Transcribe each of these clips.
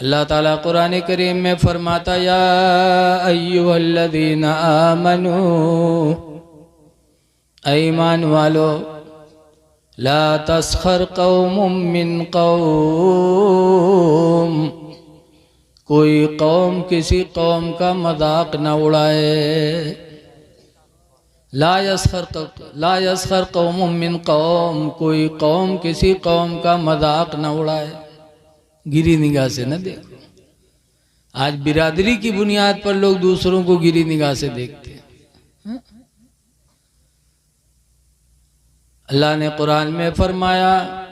अल्लाह ताला कुरान करीम में फरमाता, या अय्युहल्लज़ीना आमनू, ईमान वालो, ला तस्खर कौमुम मिन कौम, कोई कौम किसी कौम का मजाक न उड़ाए। ला यस्खर कौमुम मिन कौम, कोई कौम किसी कौम का मजाक न उड़ाए, गिरी निगाह से न देखो। आज बिरादरी की बुनियाद पर लोग दूसरों को गिरी निगाह से देखते हैं। अल्लाह ने कुरान में फरमाया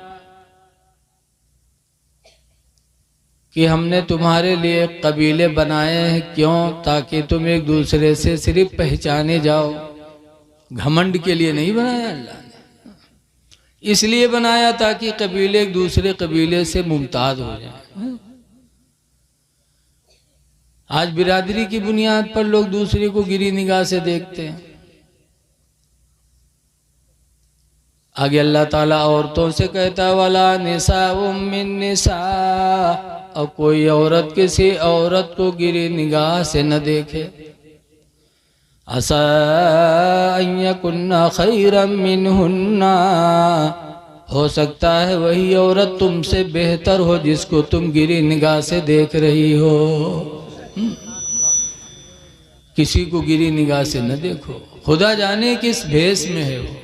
कि हमने तुम्हारे लिए कबीले बनाए हैं, क्यों? ताकि तुम एक दूसरे से सिर्फ पहचाने जाओ। घमंड के लिए नहीं बनाया अल्लाह ने, इसलिए बनाया ताकि कबीले एक दूसरे कबीले से मुमताज हो जाए। आज बिरादरी की बुनियाद पर लोग दूसरे को गिरी निगाह से देखते हैं। आगे अल्लाह ताला औरतों से कहता, वला निसाउम मिन निसा, और कोई औरत किसी औरत को गिरी निगाह से न देखे। असा अन यकुन्ना खैरम मिनहुन्ना, हो सकता है वही औरत तुमसे बेहतर हो जिसको तुम गिरी निगाह से देख रही हो। किसी को गिरी निगाह से न देखो, खुदा जाने किस भेष में है वो।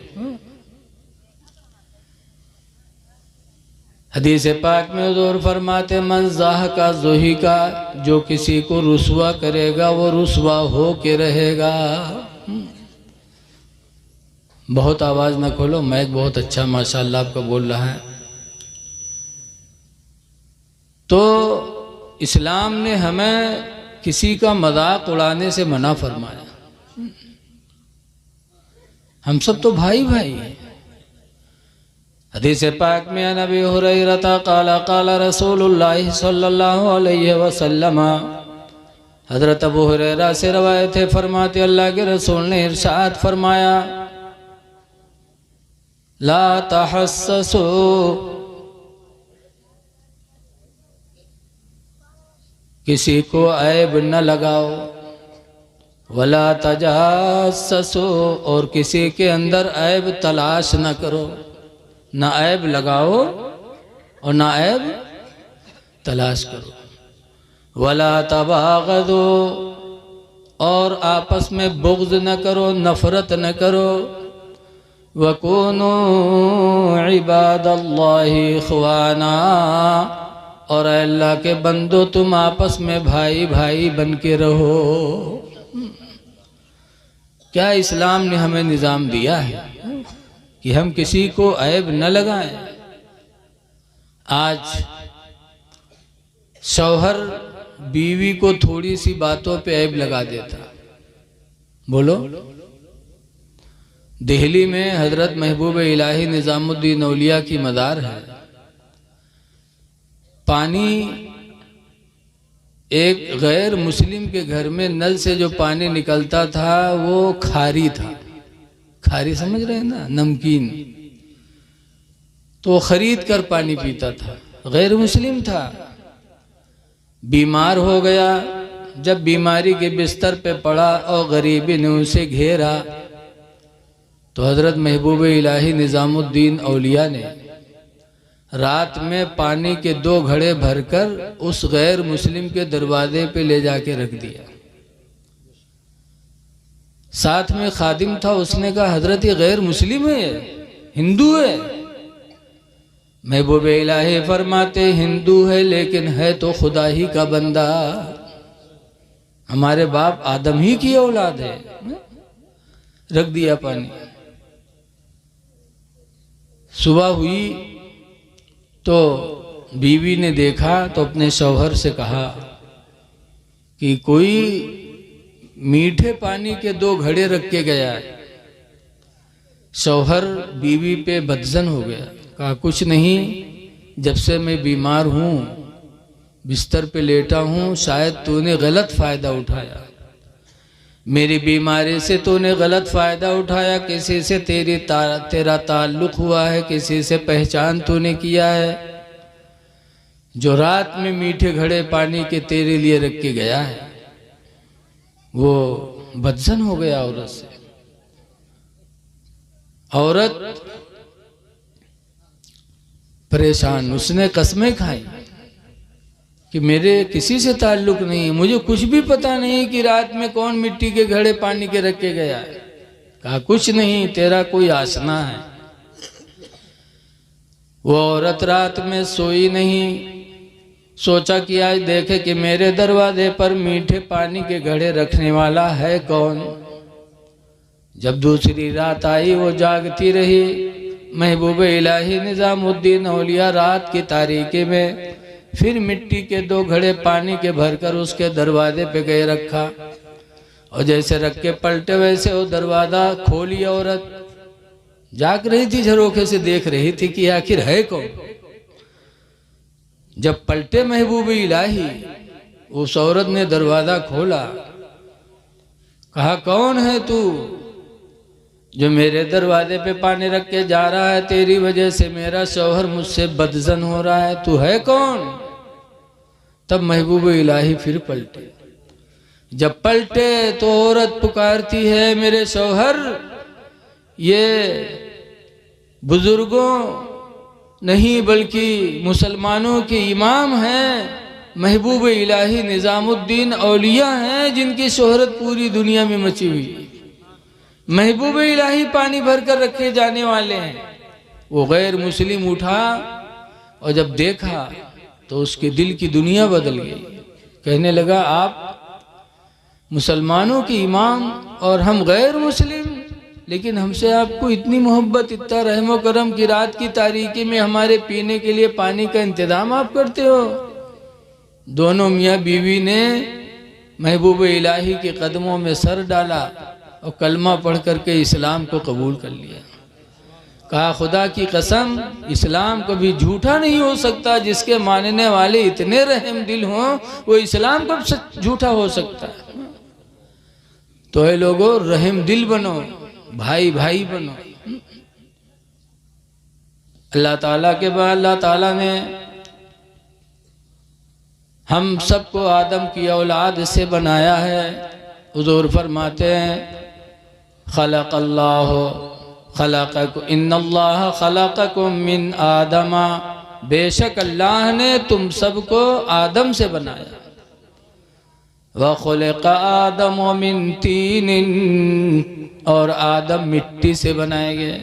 हदीस पाक में हुज़ूर फरमाते, मन ज़ाह का ज़ोही का, जो किसी को रुसवा करेगा वो रुसवा हो के रहेगा। बहुत आवाज़ ना खोलो, मैक बहुत अच्छा माशाअल्लाह आपका बोल रहा है। तो इस्लाम ने हमें किसी का मजाक उड़ाने से मना फरमाया। हम सब तो भाई भाई हैं। हदीस पाक में नबी हुरैरा क़ाला क़ाला रसूलुल्लाह सल्लल्लाहु अलैहि वसल्लम, हज़रत अबू हुरैरा से रवायत है, फरमाते अल्लाह के रसूल ने इरशाद फरमाया, ला तहस्ससू, किसी को ऐब न लगाओ, वला तजास्ससू, और किसी के अंदर ऐब तलाश न करो। ना ऐब लगाओ और ना ऐब तलाश करो। वला तबागदो, और आपस में बुग़्ज़ न करो, नफ़रत न करो। वकूनू इबादल्लाहि इख़वाना, और अल्लाह के बंदो तुम आपस में भाई भाई बन के रहो। क्या इस्लाम ने हमें निज़ाम दिया है कि हम किसी को ऐब न लगाएं। आज शौहर बीवी को थोड़ी सी बातों पे ऐब लगा देता। बोलो, दिल्ली में हजरत महबूब इलाही निज़ामुद्दीन औलिया की मज़ार है। पानी एक गैर मुस्लिम के घर में नल से जो पानी निकलता था वो खारी था। खारी समझ रहे हैं ना, नमकीन। तो खरीद कर पानी पीता था, गैर मुस्लिम था। बीमार हो गया, जब बीमारी के बिस्तर पे पड़ा और गरीबी ने उसे घेरा, तो हज़रत महबूब इलाही निज़ामुद्दीन औलिया ने रात में पानी के 2 घड़े भरकर उस गैर मुस्लिम के दरवाजे पे ले जाके रख दिया। साथ में खादिम था, उसने कहा हजरत ये गैर मुस्लिम है, हिंदू है। महबूब इलाही फरमाते, हिंदू है लेकिन है तो खुदा ही का बंदा, हमारे बाप आदम ही की औलाद है। रख दिया पानी। सुबह हुई तो बीवी ने देखा तो अपने शौहर से कहा कि कोई मीठे पानी के 2 घड़े रख के गया है। शौहर बीवी पे बदजन हो गया, कहा कुछ नहीं, जब से मैं बीमार हूँ, बिस्तर पे लेटा हूँ, शायद तूने गलत फ़ायदा उठाया। मेरी बीमारी से तूने गलत फ़ायदा उठाया, किसी से तेरा ताल्लुक़ हुआ है, किसी से पहचान तूने किया है। जो रात में मीठे घड़े पानी के तेरे लिए रख के गया है वो बदजन हो गया औरत से। औरत परेशान, उसने कसमें खाई कि मेरे किसी से ताल्लुक नहीं है, मुझे कुछ भी पता नहीं कि रात में कौन मिट्टी के घड़े पानी के रख के गया है। कहा कुछ नहीं, तेरा कोई आसना है। वो औरत रात में सोई नहीं, सोचा कि आज देखे कि मेरे दरवाजे पर मीठे पानी के घड़े रखने वाला है कौन। जब दूसरी रात आई वो जागती रही। महबूब इलाही निजामुद्दीन औलिया रात की तारीकी में फिर मिट्टी के 2 घड़े पानी के भरकर उसके दरवाजे पे गए रखा, और जैसे रख के पलटे वैसे वो दरवाजा खोली। औरत जाग रही थी, झरोखे से देख रही थी कि आखिर है कौन। जब पलटे महबूब इलाही, उस औरत ने दरवाजा खोला, कहा कौन है तू जो मेरे दरवाजे पे पानी रख के जा रहा है। तेरी वजह से मेरा शौहर मुझसे बदजन हो रहा है, तू है कौन। तब महबूब इलाही फिर पलटे। जब पलटे तो औरत पुकारती है मेरे शौहर ये बुजुर्गों नहीं बल्कि मुसलमानों के इमाम हैं, महबूब इलाही निजामुद्दीन औलिया हैं जिनकी शोहरत पूरी दुनिया में मची हुई। महबूब इलाही पानी भर कर रखे जाने वाले हैं। वो गैर मुस्लिम उठा और जब देखा तो उसके दिल की दुनिया बदल गई। कहने लगा आप मुसलमानों के इमाम और हम गैर मुस्लिम, लेकिन हमसे आपको इतनी मोहब्बत, इतना रहम व करम की रात की तारीकी में हमारे पीने के लिए पानी का इंतजाम आप करते हो। दोनों मियाँ बीवी ने महबूब इलाही के कदमों में सर डाला और कलमा पढ़ करके इस्लाम को कबूल कर लिया। कहा खुदा की कसम इस्लाम कभी झूठा नहीं हो सकता, जिसके मानने वाले इतने रहम दिल हों वो इस्लाम कब झूठा हो सकता है। तो ये लोगों रहम दिल बनो, भाई भाई बनो। अल्लाह ताला के बाद अल्लाह ताला ने हम सबको आदम की औलाद से बनाया है। हुजूर फरमाते हैं इन्नल्लाह खलक़कुम मिन आदमा, बेशक अल्लाह ने तुम सबको आदम से बनाया। व खुलिक़ आदम मिन तीन, और आदम मिट्टी से बनाए गए।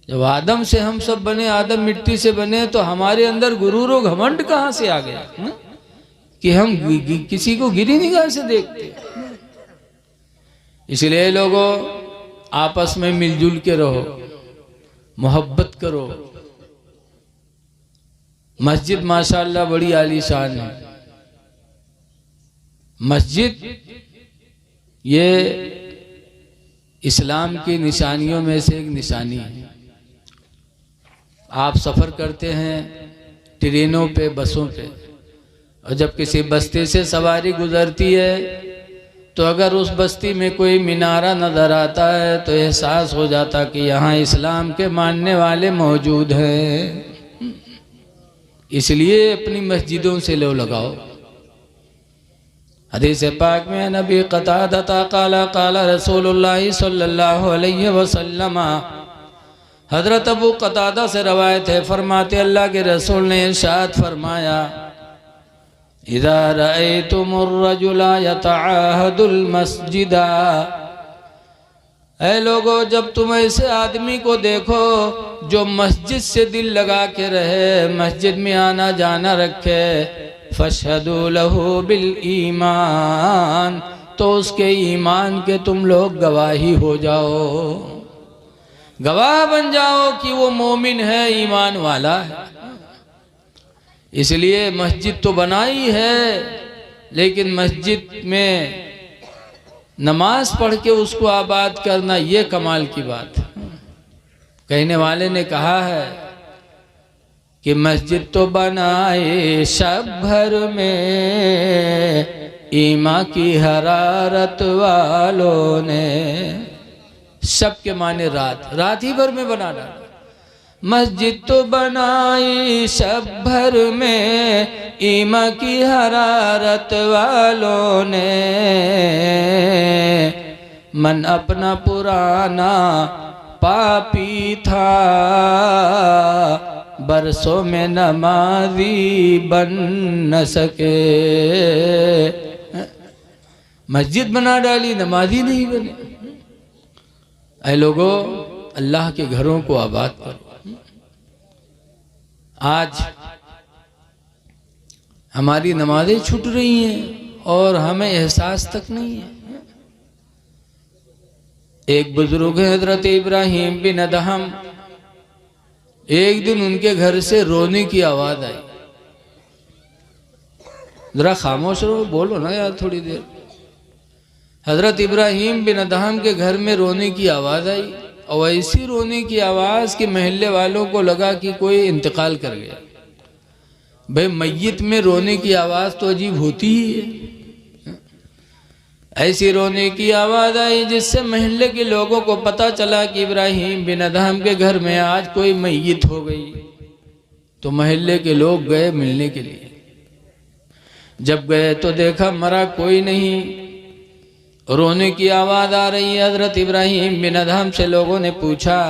जब आदम से हम सब बने, आदम मिट्टी से बने, तो हमारे अंदर गुरूर और घमंड कहाँ से आ गया कि हम किसी को गिरी निगाह से देखते। इसलिए लोगों आपस में मिलजुल के रहो, मोहब्बत करो। मस्जिद माशाअल्लाह बड़ी आलीशान है। मस्जिद ये इस्लाम की निशानियों में से एक निशानी है। आप सफ़र करते हैं ट्रेनों पे, बसों पे, और जब किसी बस्ती से सवारी गुजरती है तो अगर उस बस्ती में कोई मीनारा नज़र आता है तो एहसास हो जाता कि यहाँ इस्लाम के मानने वाले मौजूद हैं। इसलिए अपनी मस्जिदों से लो लगाओ। हदीस पाक में नबी क़तादा क़ाला क़ाला रसूलुल्लाह सल्लल्लाहु अलैहि वसल्लम, हज़रत अबू क़तादा से रवायत है, फरमाते अल्लाह के रसूल ने इरशाद फरमाया इज़ा रअयतुमुर रजुला यतअहदुल मस्जिदा, ऐ लोगो जब तुम ऐसे आदमी को देखो जो मस्जिद से दिल लगा के रहे, मस्जिद में आना जाना रखे, फशहदू लहू बिल ईमान, तो उसके ईमान के तुम लोग गवाही हो जाओ, गवाह बन जाओ कि वो मोमिन है, ईमान वाला है। इसलिए मस्जिद तो बनाई है, लेकिन मस्जिद में नमाज पढ़ के उसको आबाद करना ये कमाल की बात है। कहने वाले ने कहा है कि मस्जिद तो बनाए शब भर में ईमा की हरारत वालों ने। शब के माने रात, रात ही भर में बना डाला। मस्जिद तो बनाई सब भर में ईमा की हरारत वालों ने, मन अपना पुराना पापी था, बरसों में नमाजी बन न सके। मस्जिद बना डाली, नमाजी नहीं बने। ऐ लोगों, अल्लाह के घरों को आबाद करो। आज हमारी नमाजें छूट रही हैं और हमें एहसास तक नहीं है। एक बुजुर्ग है हजरत इब्राहिम बिन अदहम, एक दिन उनके घर से रोने की आवाज आई। जरा खामोश रहो, बोलो ना यार थोड़ी देर। हजरत इब्राहिम बिन अदहम के घर में रोने की आवाज आई, और ऐसी रोने की आवाज कि महल्ले वालों को लगा कि कोई इंतकाल कर गया। भाई मय्यत में रोने की आवाज तो अजीब होती ही है। ऐसी रोने की आवाज आई जिससे महल्ले के लोगों को पता चला कि इब्राहिम बिन अदहम के घर में आज कोई मय्यत हो गई। तो महल्ले के लोग गए मिलने के लिए। जब गए तो देखा मरा कोई नहीं, रोने की आवाज आ रही है। हजरत इब्राहिम बिन अदहम से लोगों ने पूछा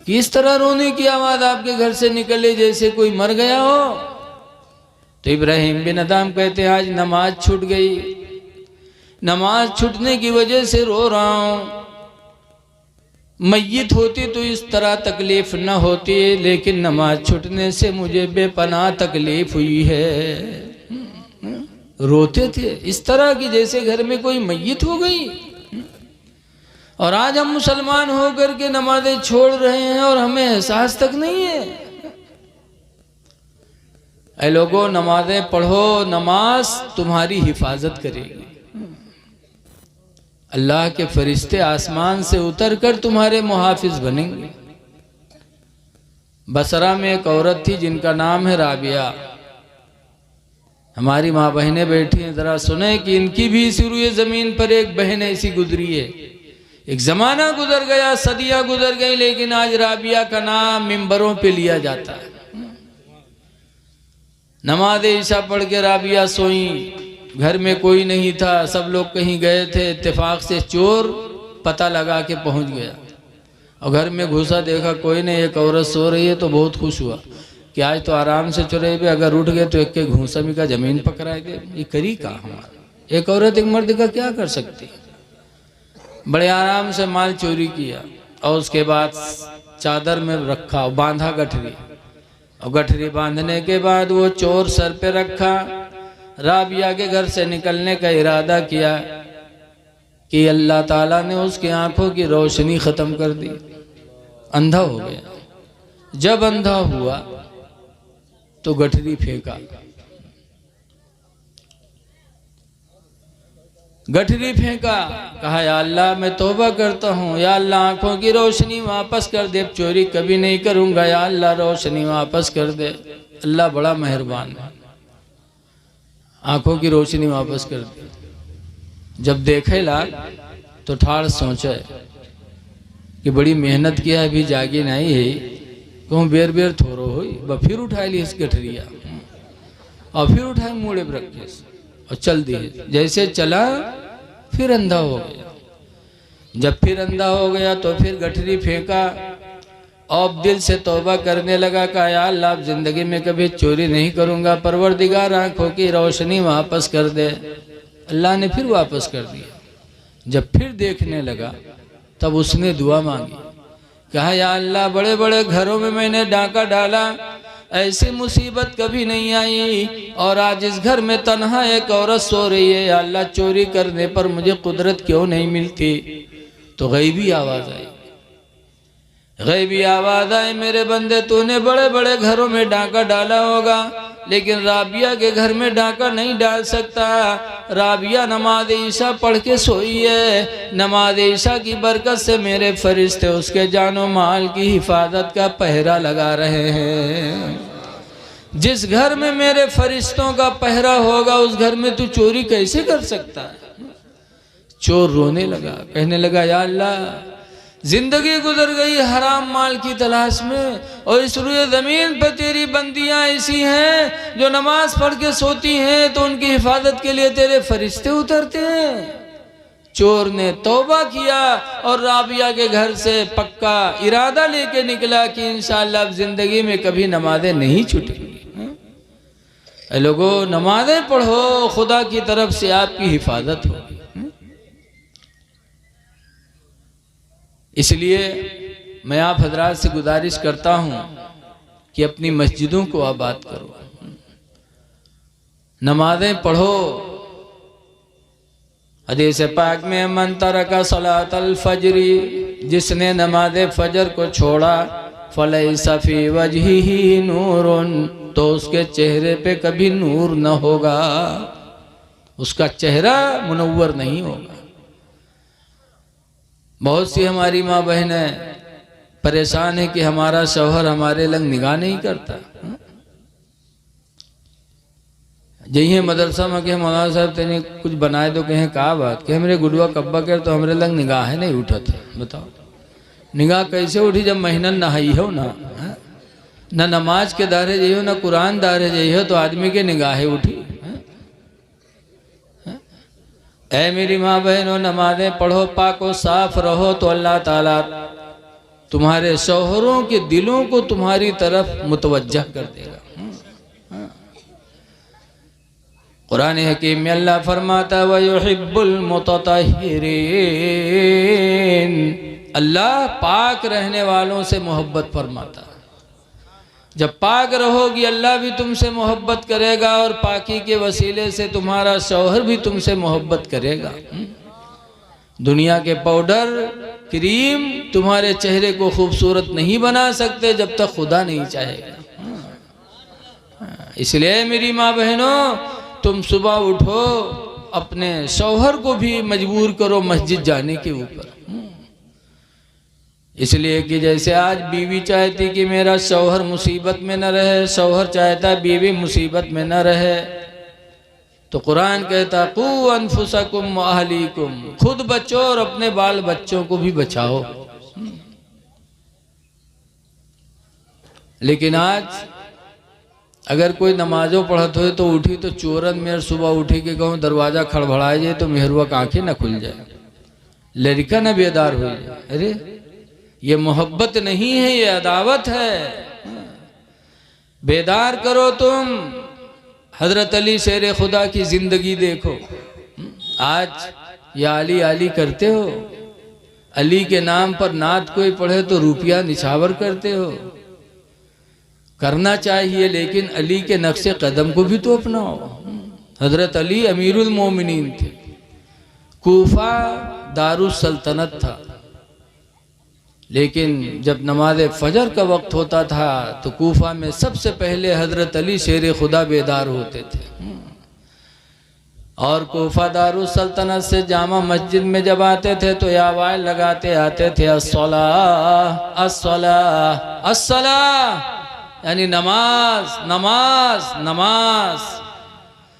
कि इस तरह रोने की आवाज आपके घर से निकले जैसे कोई मर गया हो। तो इब्राहिम बिन अदहम कहते हैं आज नमाज छूट गई, नमाज छूटने की वजह से रो रहा हूं। मय्यत होती तो इस तरह तकलीफ न होती, लेकिन नमाज छूटने से मुझे बेपनाह तकलीफ हुई है। रोते थे इस तरह की जैसे घर में कोई मय्यत हो गई। और आज हम मुसलमान होकर के नमाजें छोड़ रहे हैं और हमें एहसास तक नहीं है। ऐ लोगों, नमाजें पढ़ो, नमाज तुम्हारी हिफाजत करेगी। अल्लाह के फरिश्ते आसमान से उतरकर तुम्हारे मुहाफिज बनेंगे। बसरा में एक औरत थी जिनका नाम है राबिया। हमारी माँ बहनें बैठी हैं, जरा सुने कि इनकी भी इस रुए जमीन पर एक बहन ऐसी गुजरी है। एक जमाना गुजर गया, सदियां गुजर गई, लेकिन आज राबिया का नाम मिंबरों पे लिया जाता है। नमाज ईशा पढ़ के राबिया सोई, घर में कोई नहीं था, सब लोग कहीं गए थे। इत्तेफाक से चोर पता लगा के पहुंच गया और घर में घुसा, देखा कोई नहीं, एक औरत सो रही है। तो बहुत खुश हुआ कि आज तो आराम से चुरे पे, अगर उठ गए तो एक के घूसमी का जमीन पकड़ाए गए। ये करी का हमारा एक औरत एक मर्द का क्या कर सकती है। बड़े आराम से माल चोरी किया और उसके बाद चादर में रखा और बांधा गठरी, और गठरी बांधने के बाद वो चोर सर पे रखा। राबिया के घर से निकलने का इरादा किया कि अल्लाह ताला ने उसकी आंखों की रोशनी खत्म कर दी, अंधा हो गया। जब अंधा हुआ तो गठरी फेंका, गठरी फेंका, कहा या अल्लाह मैं तौबा करता हूँ, या अल्लाह आंखों की रोशनी वापस कर दे, चोरी कभी नहीं करूंगा, या अल्लाह रोशनी वापस कर दे। अल्लाह बड़ा मेहरबान है, आंखों की रोशनी वापस कर दे। जब देखे लाल तो ठाड़ सोचे कि बड़ी मेहनत किया, अभी जागी नहीं है, कहूँ बेर बेर थोरो हो। फिर उठा ली इस गठरिया और फिर उठाए मुड़े रखे और चल दिए। जैसे चला फिर अंधा हो गया। जब फिर अंधा हो गया तो फिर गठरी फेंका और दिल से तौबा करने लगा, कहा या अल्लाह अब जिंदगी में कभी चोरी नहीं करूंगा, परवरदिगार आंखों की रोशनी वापस कर दे। अल्लाह ने फिर वापस कर दिया। जब फिर देखने लगा तब उसने दुआ मांगी, कहा या अल्लाह बड़े बड़े घरों में मैंने डाका डाला, ऐसी मुसीबत कभी नहीं आई, और आज इस घर में तन्हा एक औरत सो रही है, या अल्लाह चोरी करने पर मुझे कुदरत क्यों नहीं मिलती। तो गैबी आवाज आई, गैबी आवाज आई, मेरे बंदे तूने बड़े बड़े घरों में डाका डाला होगा, लेकिन राबिया के घर में डाका नहीं डाल सकता। राबिया नमाज ईशा पढ़ के सोई है, नमाज ईशा की बरकत से मेरे फरिश्ते उसके जानो माल की हिफाजत का पहरा लगा रहे हैं। जिस घर में मेरे फरिश्तों का पहरा होगा उस घर में तू चोरी कैसे कर सकता है। चोर रोने लगा, कहने लगा या अल्लाह जिंदगी गुजर गई हराम माल की तलाश में, और इस रुए ज़मीन पर तेरी बंदियां ऐसी हैं जो नमाज पढ़ के सोती हैं तो उनकी हिफाजत के लिए तेरे फरिश्ते उतरते हैं। चोर ने तौबा किया और राबिया के घर से पक्का इरादा लेके निकला कि इंशाअल्लाह अब जिंदगी में कभी नमाजें नहीं छूटेंगी। लोगों, नमाजें पढ़ो, खुदा की तरफ से आपकी हिफाजत होगी। इसलिए मैं आप हजरात से गुजारिश करता हूं कि अपनी मस्जिदों को आबाद करो, नमाजें पढ़ो। हदीस पाक में मन तरका सलातल फजरी, जिसने नमाज फजर को छोड़ा, फलैसा फी वजहिही नूरुन, तो उसके चेहरे पे कभी नूर न होगा, उसका चेहरा मुनव्वर नहीं होगा। बहुत सी हमारी माँ बहनें परेशान है कि हमारा शौहर हमारे लंग निगाह नहीं करता। जही मदरसा में के मौलाना साहब तेने कुछ बनाए तो कहें का बात के मेरे गुडुआ कब्बा कर तो हमारे लंग निगाह नहीं उठा था। बताओ निगाह कैसे उठी जब महीना नहाई हो ना, न नमाज के दायरे जइयो न कुरान दायरे जइयो तो आदमी के निगाहें उठी। ऐ मेरी माँ बहनों, नमाजें पढ़ो, पाको साफ रहो तो अल्लाह ताला तुम्हारे शौहरों के दिलों को तुम्हारी तरफ मुतवज्जह कर देगा। कुरान हकीम में अल्लाह फरमाता व युहिब्बुल मुततहिरीन, अल्लाह पाक रहने वालों से मोहब्बत फरमाता। जब पाक रहोगी अल्लाह भी तुमसे मोहब्बत करेगा और पाकी के वसीले से तुम्हारा शौहर भी तुमसे मोहब्बत करेगा। दुनिया के पाउडर क्रीम तुम्हारे चेहरे को खूबसूरत नहीं बना सकते जब तक खुदा नहीं चाहेगा। इसलिए मेरी माँ बहनों, तुम सुबह उठो, अपने शौहर को भी मजबूर करो मस्जिद जाने के ऊपर। इसलिए कि जैसे आज बीवी चाहती कि मेरा शौहर मुसीबत में न रहे, शौहर चाहता बीवी मुसीबत में न रहे, तो कुरान कहता कू अनफुसकुम व अहलीकुम, खुद बचो और अपने बाल बच्चों को भी बचाओ। लेकिन आज अगर कोई नमाजों पढ़त हो तो उठी तो चोरन में सुबह उठी के कहूँ दरवाजा खड़बड़ाए जाए तो मेहरुआ की आंखें न खुल जाए, लड़का न बेदार हो जाए। अरे ये मोहब्बत नहीं है, ये अदावत है। बेदार करो तुम। हजरत अली शेर खुदा की जिंदगी देखो। आज या अली अली करते हो, अली के नाम पर नात कोई पढ़े तो रुपया निछावर करते हो। करना चाहिए लेकिन अली के नक्शे कदम को भी तो अपनाओ। हजरत अली अमीरुल मोमिनीन थे। कूफा दारुस सल्तनत था, लेकिन जब नमाज फजर का वक्त होता था तो कूफा में सबसे पहले हजरत अली शेर खुदा बेदार होते थे। और कूफा दारुस सल्तनत से जामा मस्जिद में जब आते थे तो आवाज़ लगाते आते थे अस्सलाह अस्सलाह अस्सलाह, यानी नमाज नमाज नमाज।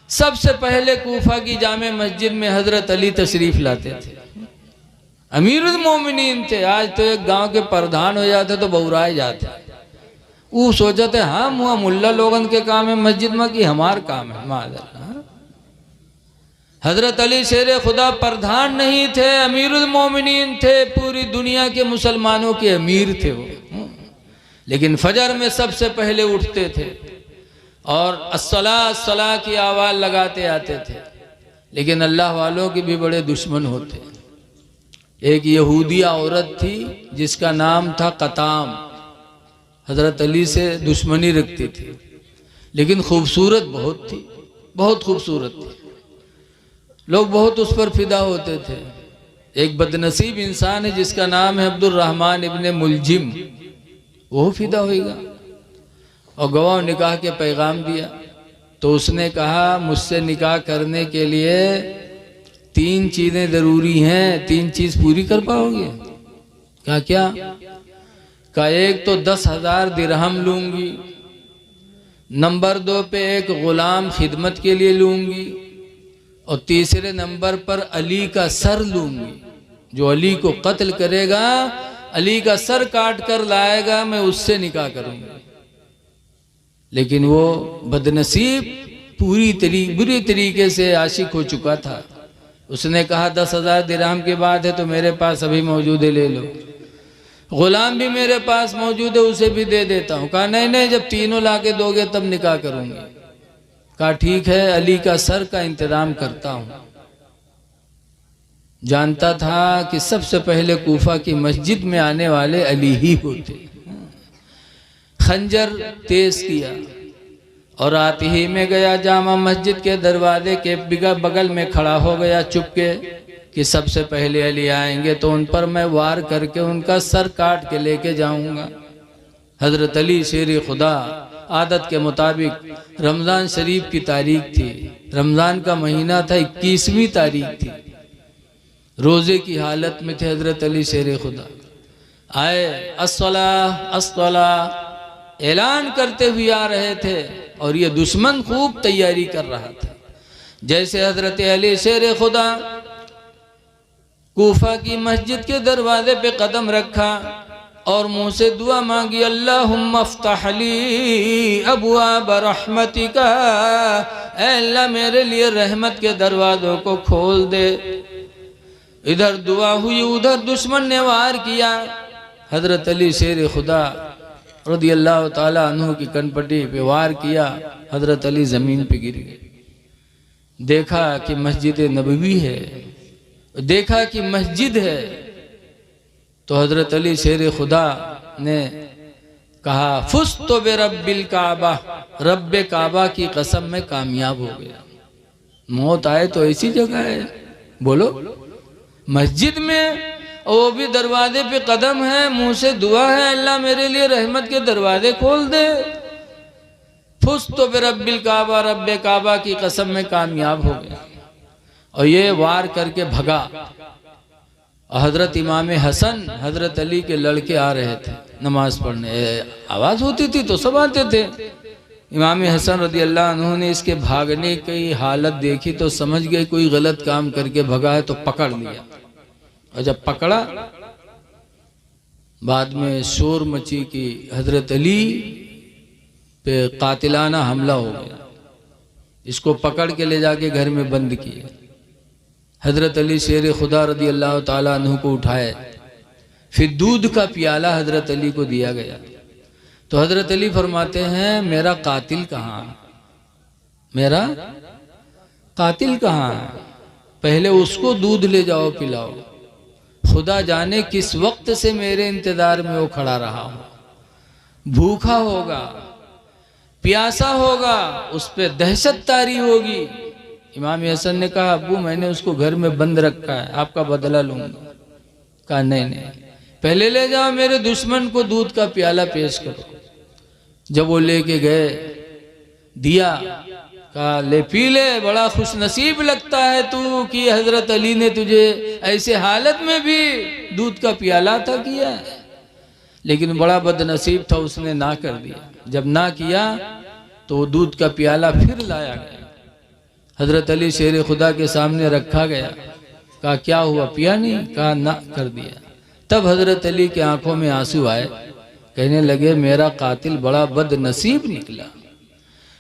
सबसे पहले कूफा की जामे मस्जिद में हजरत अली तशरीफ लाते थे। अमीरुल मोमिनीन थे। आज तो एक गांव के प्रधान हो जाते तो बहुराए जाते। वो सोचते हाँ मुआ मुल्ला लोगन के काम है मस्जिद में कि हमार काम है। मादर हजरत अली शेर खुदा प्रधान नहीं थे, अमीरुल मोमिनीन थे। पूरी दुनिया के मुसलमानों के अमीर थे वो। लेकिन फजर में सबसे पहले उठते थे और अस्सलाह अस्सलाह की आवाज़ लगाते आते थे। लेकिन अल्लाह वालों के भी बड़े दुश्मन होते। एक यहूदिया औरत थी जिसका नाम था कताम, हजरत अली से दुश्मनी रखती थी, लेकिन खूबसूरत बहुत थी, बहुत खूबसूरत थी। लोग बहुत उस पर फिदा होते थे। एक बदनसीब इंसान है जिसका नाम है अब्दुल रहमान इब्ने मुलजिम, वो फिदा होगा। और गवाह निकाह के पैगाम दिया तो उसने कहा मुझसे निकाह करने के लिए 3 चीज़ें ज़रूरी हैं, 3 चीज़ पूरी कर पाओगे? क्या क्या? का एक तो 10,000 दिरहम लूँगी, नंबर 2 पे एक ग़ुलाम खिदमत के लिए लूँगी, और तीसरे नंबर पर अली का सर लूँगी। जो अली को कत्ल करेगा अली का सर काट कर लाएगा, मैं उससे निकाह करूंगी। लेकिन वो बदनसीब बुरी तरीके से आशिक हो चुका था। उसने कहा 10,000 दिरहम की बात है तो मेरे पास अभी मौजूद है, ले लो। गुलाम भी मेरे पास मौजूद है, उसे भी दे देता हूँ। कहा नहीं नहीं, जब तीनों लाके दोगे तब निकाह करूंगी। कहा ठीक है, अली का सर का इंतजाम करता हूँ। जानता था कि सबसे पहले कूफा की मस्जिद में आने वाले अली ही होते। खंजर तेज किया और आते ही में गया, जामा मस्जिद के दरवाजे के बगल में खड़ा हो गया चुपके कि सबसे पहले अली आएंगे तो उन पर मैं वार करके उनका सर काट के लेके जाऊंगा। हजरत अली शेर खुदा, आदत के मुताबिक रमज़ान शरीफ की तारीख थी, रमज़ान का महीना था, 21वीं तारीख थी, रोज़े की हालत में थे हजरत अली शेर खुदा। आए, अस्सला अस्सला ऐलान करते हुए आ रहे थे और ये दुश्मन खूब तैयारी कर रहा था। जैसे हजरत अली शेर खुदा कूफा की मस्जिद के दरवाजे पे कदम रखा और मुंह से दुआ मांगी, अल्लाहुम्मा अफ्तह ली अबवाब रहमतिका, ऐ अल्लाह मेरे लिए रहमत के दरवाजों को खोल दे। इधर दुआ हुई, उधर दुश्मन ने वार किया। हजरत अली शेर खुदा रज़ियल्लाहु ताला अन्हु की कनपटी पे वार किया। हजरत अली जमीन पे गिर गए। देखा कि मस्जिद नबवी है, देखा कि मस्जिद है, तो हजरत अली शेर खुदा ने कहा, फुस्तु बिरब्बिल काबा, रब्बे काबा की कसम में कामयाब हो गया। मौत आए तो ऐसी जगह है, बोलो, मस्जिद में, और वो भी दरवाजे पे कदम है, मुंह से दुआ है, अल्लाह मेरे लिए रहमत के दरवाजे खोल दे। फुस्तु बिरब्बिल काबा, रब्बे काबा की कसम में कामयाब हो गया। और ये वार करके भगा। हजरत इमाम हसन, हजरत अली के लड़के आ रहे थे नमाज पढ़ने, आवाज होती थी तो सब आते थे। इमाम हसन रज़ी अल्लाह अन्हु ने इसके भागने की हालत देखी तो समझ गए कोई गलत काम करके भगा है, तो पकड़ लिया। और जब पकड़ा, बाद में शोर मची कि हजरत अली पे कातिलाना हमला हो गया। इसको पकड़ के ले जाके घर में बंद किया। हजरत अली शेर खुदा रज़ी अल्लाह ताला अन्हु को उठाए, फिर दूध का प्याला हजरत अली को दिया गया। तो हजरत अली फरमाते हैं, मेरा कातिल कहाँ, मेरा कातिल कहाँ है, पहले उसको दूध ले जाओ पिलाओ। खुदा जाने किस वक्त से मेरे इंतजार में वो खड़ा रहा हो, भूखा होगा, प्यासा होगा, उस पर दहशत तारी होगी। इमाम हसन ने कहा, अब्बू मैंने उसको घर में बंद रखा है, आपका बदला लूंगा। कहा नहीं नहीं, पहले ले जाओ, मेरे दुश्मन को दूध का प्याला पेश करो। जब वो लेके गए, दिया, कहा ले पी ले, बड़ा खुश नसीब लगता है तू कि हजरत अली ने तुझे ऐसे हालत में भी दूध का प्याला अता किया है। लेकिन बड़ा बदनसीब था, उसने ना कर दिया। जब ना किया तो दूध का प्याला फिर लाया गया, हजरत अली शेर खुदा के सामने रखा गया। कहा क्या हुआ, पिया नहीं? कहा ना कर दिया। तब हजरत अली के आंखों में आंसू आए, कहने लगे मेरा कातिल बड़ा बदनसीब निकला।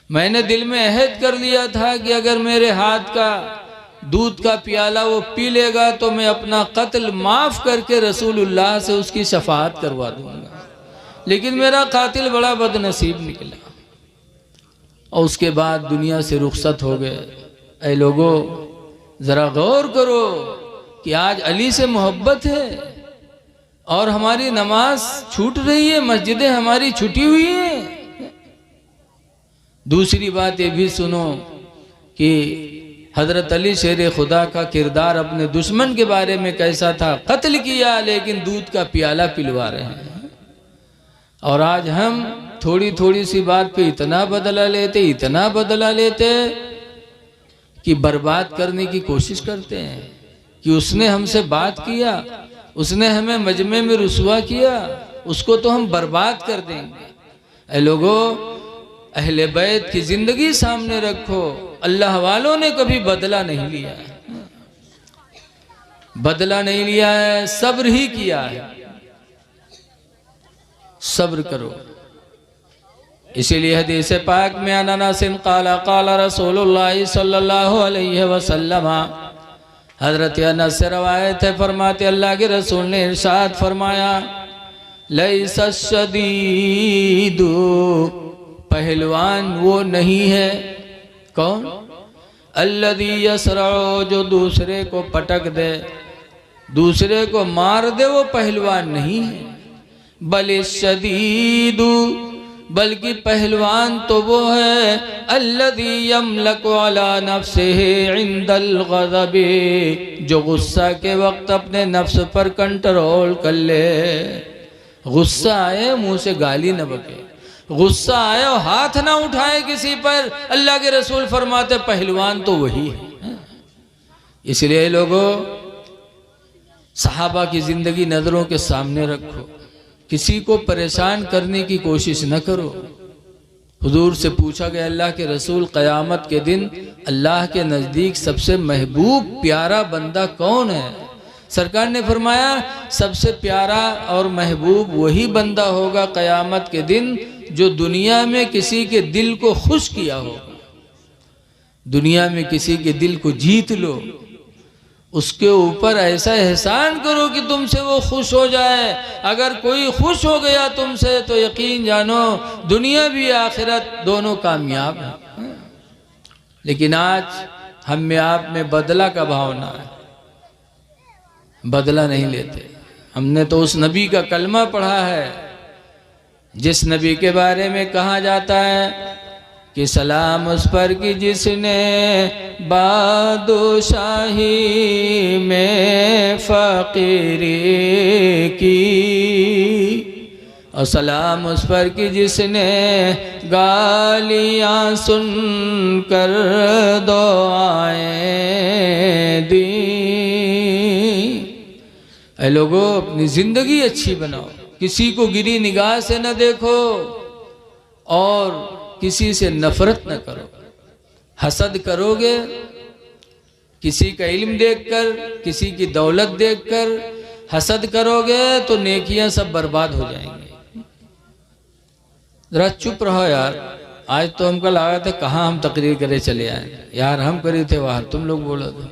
मैंने दिल में अहद कर लिया था कि अगर मेरे हाथ का दूध का प्याला वो पी लेगा तो मैं अपना कत्ल माफ करके रसूलुल्लाह से उसकी शफाअत करवा दूंगा, लेकिन मेरा कातिल बड़ा बदनसीब निकला। और उसके बाद दुनिया से रुखसत हो गए। ऐ लोगों, जरा गौर करो कि आज अली से मोहब्बत है और हमारी नमाज छूट रही है, मस्जिदें हमारी छुटी हुई हैं। दूसरी बात ये भी सुनो कि हजरत अली शेर खुदा का किरदार अपने दुश्मन के बारे में कैसा था। कत्ल किया लेकिन दूध का प्याला पिलवा रहे हैं। और आज हम थोड़ी थोड़ी सी बात पे इतना बदला लेते कि बर्बाद करने की कोशिश करते हैं कि उसने हमसे बात किया, उसने हमें मजमे में रुसवा किया, उसको तो हम बर्बाद कर देंगे। ऐ लोगों, अहले बैत की जिंदगी सामने रखो। अल्लाह वालों ने कभी बदला नहीं लिया है, बदला नहीं लिया है, सब्र ही किया है। सब्र करो। इसीलिए हदीस पाक में अनसिन काला काला रसूलुल्लाह सल्लल्लाहु अलैहि वसल्लम, हजरत अनस से रवायत है, फरमाते अल्लाह के रसूल ने इरशाद फरमाया, लैसा शदीदु, पहलवान वो नहीं है। कौन? अल्लज़ी यसरअ, जो दूसरे को पटक दे, दूसरे को मार दे, वो पहलवान नहीं है। बल शदीदु, बल्कि पहलवान तो वो है, अल्लज़ी यमलकु अला नफ्सिही इंदल ग़ज़बी, जो गुस्सा के वक्त अपने नफ्स पर कंट्रोल कर ले। गुस्सा आए मुंह से गाली न बके, गुस्सा आए और हाथ ना उठाए किसी पर। अल्लाह के रसूल फरमाते पहलवान तो वही है। इसलिए लोगों, सहाबा की जिंदगी नजरों के सामने रखो, किसी को परेशान करने की कोशिश न करो। हुजूर से पूछा गया, अल्लाह के रसूल क़यामत के दिन अल्लाह के नज़दीक सबसे महबूब प्यारा बंदा कौन है? सरकार ने फरमाया, सबसे प्यारा और महबूब वही बंदा होगा क़यामत के दिन जो दुनिया में किसी के दिल को खुश किया होगा। दुनिया में किसी के दिल को जीत लो, उसके ऊपर ऐसा एहसान करो कि तुमसे वो खुश हो जाए। अगर कोई खुश हो गया तुमसे तो यकीन जानो दुनिया भी आखिरत दोनों कामयाब है। लेकिन आज हम में आप में बदला का भावना है, बदला नहीं लेते। हमने तो उस नबी का कलमा पढ़ा है जिस नबी के बारे में कहा जाता है कि सलाम उस पर कि जिसने बादशाही में फ़कीरी की, और सलाम उस पर कि जिसने गालियाँ सुनकर दुआएं दी। ऐ लोगों, अपनी ज़िंदगी अच्छी बनाओ, किसी को गिरी निगाह से न देखो और किसी से नफरत न करो। हसद करोगे किसी का इल्म देखकर, किसी की दौलत देखकर हसद करोगे तो नेकियां सब बर्बाद हो जाएंगी। जरा चुप रहो यार। आज तो हमको लगा था कहाँ हम तकरीर करे चले आए यार, हम करे थे बाहर, तुम लोग बोलो थे।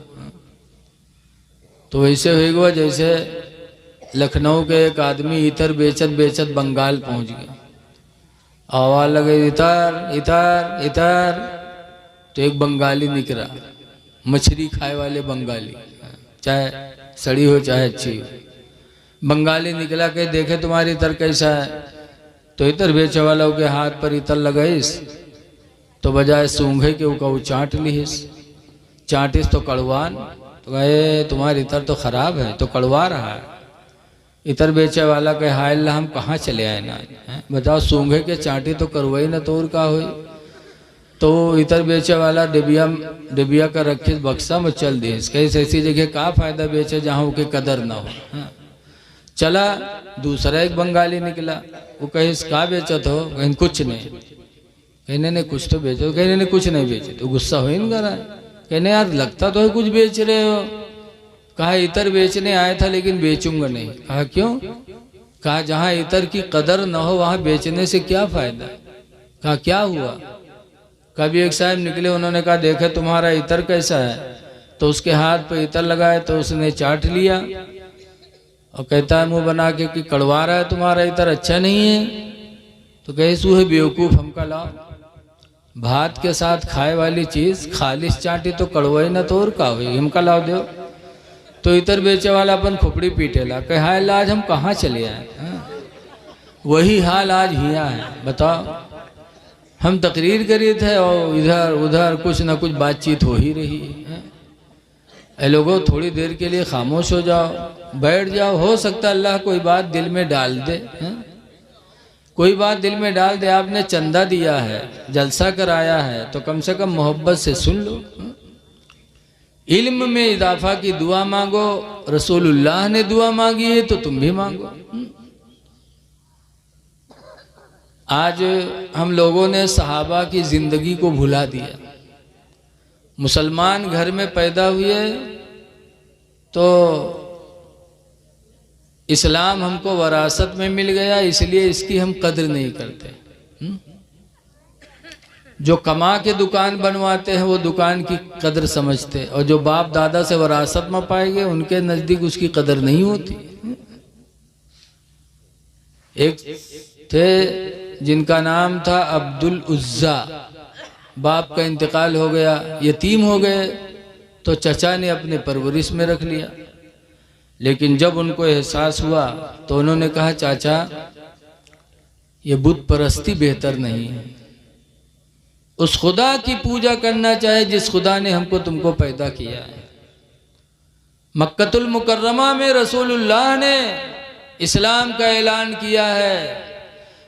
तो वैसे होगा जैसे लखनऊ के एक आदमी इतर बेचत बेचत बंगाल पहुंच गया। आवाज लगे इतर इतर इतर, तो एक बंगाली निकला, मछली खाए वाले बंगाली, चाहे सड़ी हो चाहे अच्छी हो। बंगाली निकला के देखे तुम्हारी इतर कैसा है, तो इतर बेचे वाला के हाथ पर इतर लगाइस, तो बजाय सूंघे के वो चाट लीस, चाटिस तो कड़वान, तो कहे तुम्हारी इतर तो खराब है, तो कड़वा रहा है। इतर बेचे वाला कहे हाय अल्लाह, हम कहाँ चले आए ना, बताओ सूंघे के चाटी तो करवाई ना, तोर का हुई। तो इतर बेचे वाला डिबिया का रखे बक्सा में चल दिए। कहीं ऐसी जगह का फायदा बेचे जहाँ उसकी कदर ना हो। चला दूसरा एक बंगाली निकला, वो कहे का बेचत हो, कहीं कुछ नहीं, कहने ने कुछ तो बेचो, कहने ने कुछ नहीं बेचे। तो गुस्सा हो इन करा, कहने यार लगता तो है कुछ बेच रहे हो। कहा इतर बेचने आया था लेकिन बेचूंगा नहीं। कहा क्यों? कहा जहाँ इतर की कदर न हो वहाँ बेचने से क्या फायदा। कहा क्या हुआ? कभी एक साहब निकले, उन्होंने कहा देखे तुम्हारा इतर कैसा है, तो उसके हाथ पे इतर लगाए तो उसने चाट लिया और कहता है मुंह बना के कि कड़वा रहा है तुम्हारा इतर, अच्छा नहीं है। तो कहे सू है बेवकूफ़, हमका लाओ, भात के साथ खाए वाली चीज़ खालिश चाटी तो कड़वाई ना, तो और का हुई, हमका लाओ दो। तो इतर बेचे वाला अपन खोपड़ी पीटेला, कहे हाय आज हम कहाँ चले आए। वही हाल आज हिया है। बताओ, हम तकरीर करी थे और इधर उधर कुछ ना कुछ बातचीत हो ही रही है। ऐ लोगों, थोड़ी देर के लिए खामोश हो जाओ, बैठ जाओ, हो सकता है अल्लाह कोई बात दिल में डाल दे। कोई बात दिल में डाल दे, आपने चंदा दिया है, जलसा कराया है, तो कम से कम मोहब्बत से सुन लो। इल्म में इजाफा की दुआ मांगो, रसूलुल्लाह ने दुआ मांगी है तो तुम भी मांगो। आज हम लोगों ने सहाबा की जिंदगी को भुला दिया। मुसलमान घर में पैदा हुए तो इस्लाम हमको वरासत में मिल गया, इसलिए इसकी हम कद्र नहीं करते। जो कमा के दुकान बनवाते हैं वो दुकान की कद्र समझते, और जो बाप दादा से वरासत में पाएंगे उनके नज़दीक उसकी कद्र नहीं होती। एक थे जिनका नाम था अब्दुल उज़्ज़ा, बाप का इंतकाल हो गया, यतीम हो गए, तो चचा ने अपने परवरिश में रख लिया। लेकिन जब उनको एहसास हुआ तो उन्होंने कहा, चाचा ये बुत परस्ती बेहतर नहीं है, उस खुदा की पूजा करना चाहे जिस खुदा ने हमको तुमको पैदा किया है। मक्कतुल मुकर्रमा में रसूलुल्लाह ने इस्लाम का ऐलान किया है,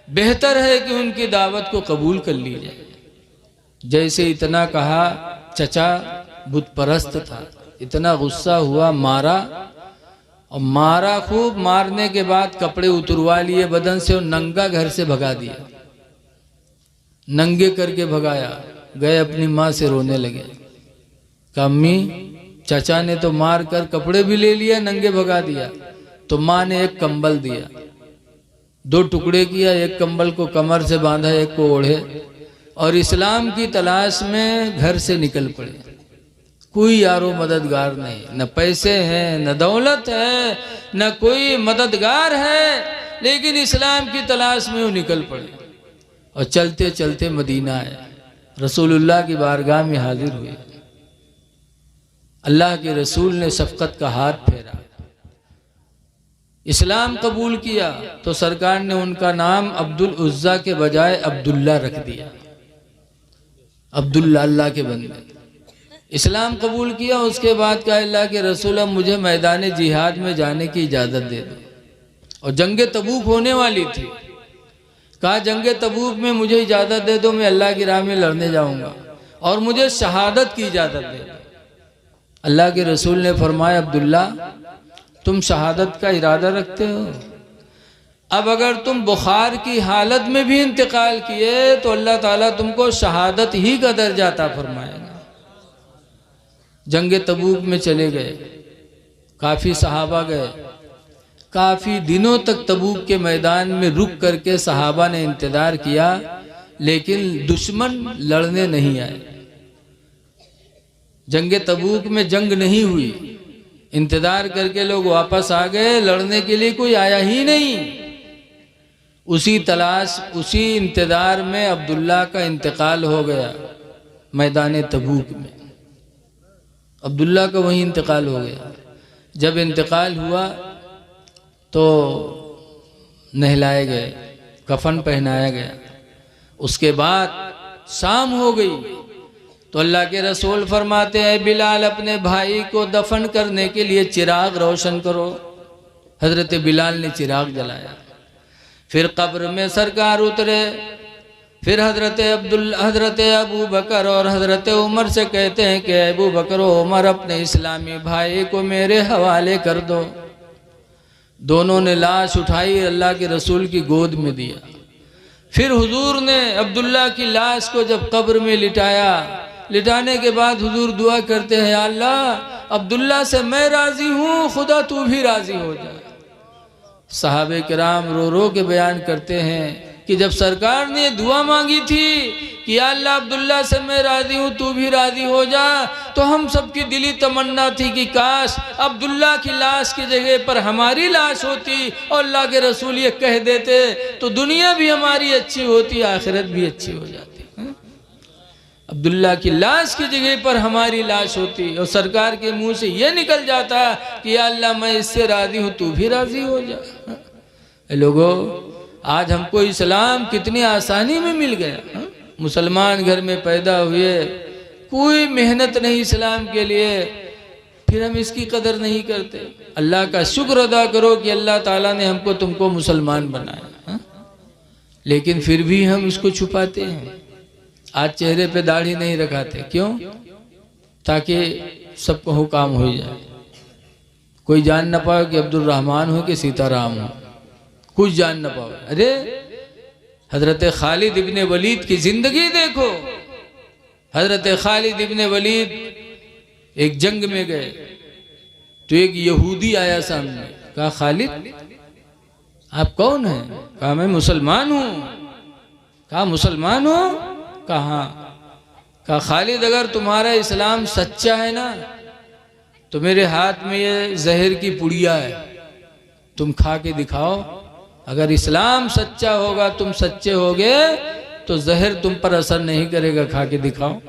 बेहतर है कि उनकी दावत को कबूल कर ली जाए। जैसे इतना कहा, चचा बुत परस्त था, इतना गुस्सा हुआ, मारा, और मारा खूब। मारने के बाद कपड़े उतरवा लिए बदन से और नंगा घर से भगा दिया, नंगे करके भगाया। गए अपनी माँ से रोने लगे, कहा अम्मी चाचा ने तो मार कर कपड़े भी ले लिया, नंगे भगा दिया। तो माँ ने एक कंबल दिया, 2 टुकड़े किया, एक कंबल को कमर से बांधा, एक को ओढ़े, और इस्लाम की तलाश में घर से निकल पड़े। कोई यारो मददगार नहीं, न पैसे हैं, न दौलत है, न कोई मददगार है, लेकिन इस्लाम की तलाश में वो निकल पड़े और चलते चलते मदीना आए, रसूलुल्लाह की बारगाह में हाजिर हुए। अल्लाह के रसूल ने शफकत का हाथ फेरा, इस्लाम कबूल किया, तो सरकार ने उनका नाम अब्दुल उज़्ज़ा के बजाय अब्दुल्ला रख दिया। अब्दुल्ला अल्लाह के बंदे, इस्लाम कबूल किया। उसके बाद कहा, अल्लाह के रसूल अब मुझे मैदान जिहाद में जाने की इजाज़त दे दो। और जंग तबूक होने वाली थी, कहा जंग तबूक में मुझे इजाज़त दे दो, मैं अल्लाह की राह में लड़ने जाऊंगा, और मुझे शहादत की इजाज़त दे दो। अल्लाह के रसूल ने फरमाया, अब्दुल्ला तुम शहादत का इरादा रखते हो? अब अगर तुम बुखार की हालत में भी इंतकाल किए तो अल्लाह ताला तुमको शहादत ही का दर्जा अता फरमाएगा। जंग तबूक में चले गए, काफ़ी सहाबा गए, काफ़ी दिनों तक तबूक के मैदान में रुक करके सहाबा ने इंतज़ार किया, लेकिन दुश्मन लड़ने नहीं आए। जंग तबूक में जंग नहीं हुई, इंतज़ार करके लोग वापस आ गए, लड़ने के लिए कोई आया ही नहीं। उसी तलाश, उसी इंतज़ार में अब्दुल्ला का इंतकाल हो गया मैदान तबूक में। अब्दुल्ला का वहीं इंतकाल हो गया। जब इंतकाल हुआ तो नहलाए गए, कफन पहनाया गया। उसके बाद शाम हो गई तो अल्लाह के रसूल फरमाते हैं, बिलाल अपने भाई को दफन करने के लिए चिराग रोशन करो। हजरत बिलाल ने चिराग जलाया, फिर कब्र में सरकार उतरे, फिर हजरत अबू बकर और हजरत उमर से कहते हैं कि अबू बकर और उमर अपने इस्लामी भाई को मेरे हवाले कर दो। दोनों ने लाश उठाई, अल्लाह के रसूल की गोद में दिया। फिर हुजूर ने अब्दुल्ला की लाश को जब कब्र में लिटाया, लिटाने के बाद हुजूर दुआ करते हैं, या अल्लाह अब्दुल्ला से मैं राजी हूँ, खुदा तू भी राजी हो जा। सहाबे किराम रो रो के बयान करते हैं कि जब सरकार ने दुआ मांगी थी कि या अल्लाह अब्दुल्ला से मैं राजी हूँ, तू भी राजी हो जा, तो हम सबकी दिली तमन्ना थी कि काश अब्दुल्ला की लाश की जगह पर हमारी लाश होती और अल्लाह के रसूल ये कह देते तो दुनिया भी हमारी अच्छी होती, आखिरत भी अच्छी हो जाती। अब्दुल्ला की लाश की जगह पर हमारी लाश होती और सरकार के मुंह से ये निकल जाता कि या अल्लाह मैं इससे राजी हूँ, तू भी राजी हो जा। लोगों, आज हमको इस्लाम कितनी आसानी में मिल गया। मुसलमान घर में पैदा हुए, कोई मेहनत नहीं इस्लाम के लिए, फिर हम इसकी कदर नहीं करते। अल्लाह का शुक्र अदा करो कि अल्लाह ताला ने हमको तुमको मुसलमान बनाया, लेकिन फिर भी हम इसको छुपाते हैं। आज चेहरे पे दाढ़ी नहीं रखाते, क्यों? ताकि सबको हो काम हो जाए, कोई जान न पाए कि अब्दुल रहमान हो कि सीताराम हो, कुछ जान न पाओ। अरे हजरत खालिद इब्ने वलीद की जिंदगी देखो। हजरत खालिद इब्ने वलीद एक जंग में गए तो एक यहूदी आया सामने, कहा खालिद आप कौन हैं? कहा मैं मुसलमान हूँ। कहा मुसलमान हो? कहा खालिद अगर तुम्हारा इस्लाम सच्चा है ना तो मेरे हाथ में ये जहर की पुड़िया है, तुम खा के दिखाओ। अगर इस्लाम सच्चा होगा, तुम सच्चे होगे तो जहर तुम पर असर नहीं करेगा, खा के दिखाओ।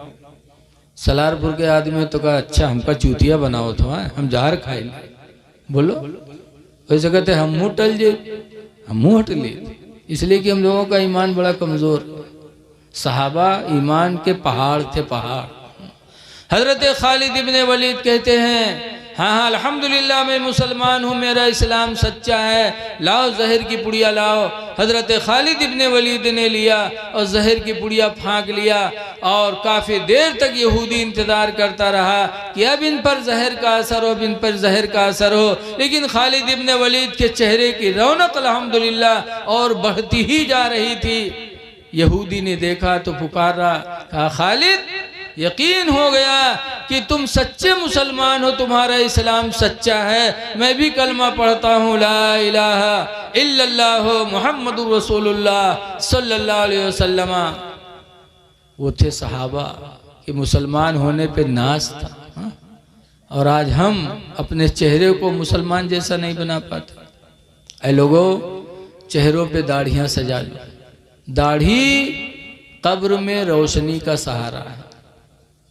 सलारपुर के आदमी तो कहा अच्छा हमका चूतिया बनाओ तो हम जहर खाएंगे। बोलो वैसे कहते हम मुँह टल जे, हम मुँह हट लिए, इसलिए कि हम लोगों का ईमान बड़ा कमजोर। सहाबा ईमान के पहाड़ थे, पहाड़। हजरत खालिद इब्ने वलीद कहते हैं हाँ अल्हम्दुलिल्लाह मैं मुसलमान हूँ, मेरा इस्लाम सच्चा है, लाओ जहर की पुड़िया लाओ। हजरत खालिद इब्ने वलीद ने लिया और जहर की पुड़िया फाँक लिया और काफ़ी देर तक यहूदी इंतज़ार करता रहा कि अब इन पर जहर का असर हो, अब इन पर जहर का असर हो। लेकिन खालिद इब्ने वलीद के चेहरे की रौनक अल्हम्दुलिल्लाह और बढ़ती ही जा रही थी। यहूदी ने देखा तो पुकारा, कहा खालिद यकीन हो गया कि तुम सच्चे मुसलमान हो, तुम्हारा इस्लाम सच्चा है। मैं भी कलमा पढ़ता हूँ ला इलाहा इल्लल्लाह मुहम्मदुर रसूलुल्लाह सल्लल्लाहु अलैहि वसल्लम। वो थे सहाबा कि मुसलमान होने पे नाज था। और आज हम अपने चेहरे को मुसलमान जैसा नहीं बना पाते। ऐ लोगों, चेहरों पे दाढ़ियाँ सजा लो। दाढ़ी कब्र में रोशनी का सहारा है।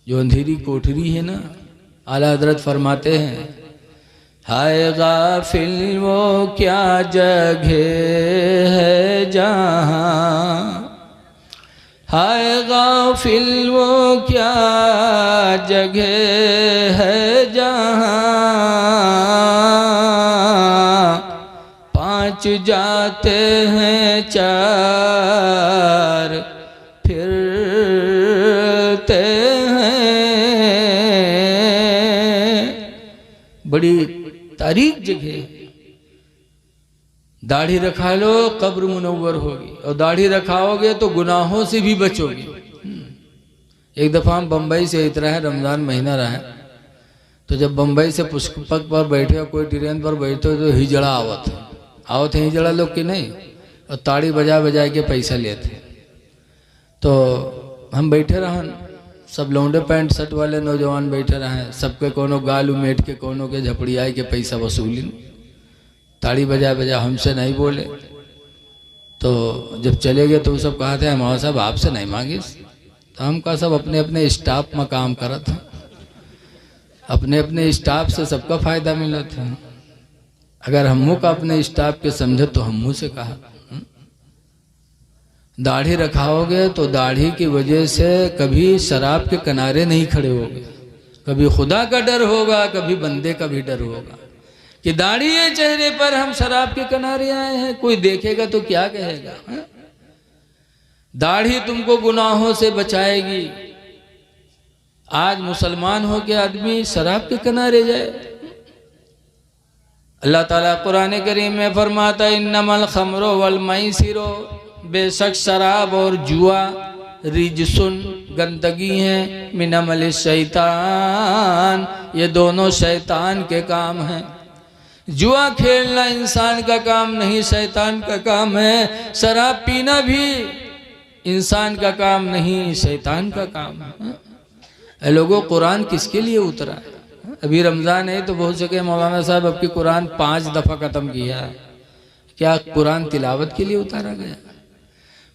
जो अंधेरी कोठरी है ना, आला हजरत फरमाते हैं हाय गाफिल वो क्या जगह है जहाँ, हाय गाफिल वो क्या जगह है जहाँ, पांच जाते हैं चार फिरते बड़ी तारीख जगह। दाढ़ी रखा लो कब्र मुनव्वर होगी, और दाढ़ी रखाओगे तो गुनाहों से भी बचोगे। एक दफ़ा हम बम्बई से इतना है, रमज़ान महीना रहा है, तो जब बम्बई से पुष्पक पर बैठे, कोई ट्रेन पर बैठे तो हिजड़ा आवत है हिजड़ा लोग की नहीं, और ताड़ी बजा बजा के पैसा लेते। तो हम बैठे रहन, सब लौंडे पैंट शर्ट वाले नौजवान बैठे रहे, सबके कोनो गाल उमेट के कोनो के झपड़ियाई के पैसा वसूली, ताड़ी बजा बजा हमसे नहीं बोले। तो जब चले गए तो वो सब कहा थे हमारा साहब आपसे नहीं मांगी। तो हम कहा सब अपने अपने स्टाफ में काम करा था, अपने अपने स्टाफ से सबका फायदा मिला था। अगर हमू का अपने स्टाफ के समझे तो हमू से कहा दाढ़ी रखाओगे तो दाढ़ी की वजह से कभी शराब के किनारे नहीं खड़े होगे, कभी खुदा का डर होगा, कभी बंदे का भी डर होगा कि दाढ़ी है चेहरे पर, हम शराब के किनारे आए हैं, कोई देखेगा तो क्या कहेगा। दाढ़ी तुमको गुनाहों से बचाएगी। आज मुसलमान हो के आदमी शराब के किनारे जाए। अल्लाह ताला कुरान करीम में फरमाता इन्नमल खमरो वल मैसिरो, बेशक शराब और जुआ रिजसुन गंदगी हैं, मिनमल शैतान, ये दोनों शैतान के काम हैं। जुआ खेलना इंसान का काम नहीं, शैतान का काम है। शराब पीना भी इंसान का काम नहीं, शैतान का काम है। लोगों, कुरान किसके लिए उतरा है? अभी रमज़ान है तो बहुत सके मौलाना साहब अब की कुरान 5 दफ़ा ख़त्म किया है। क्या कुरान तिलावत के लिए उतारा गया?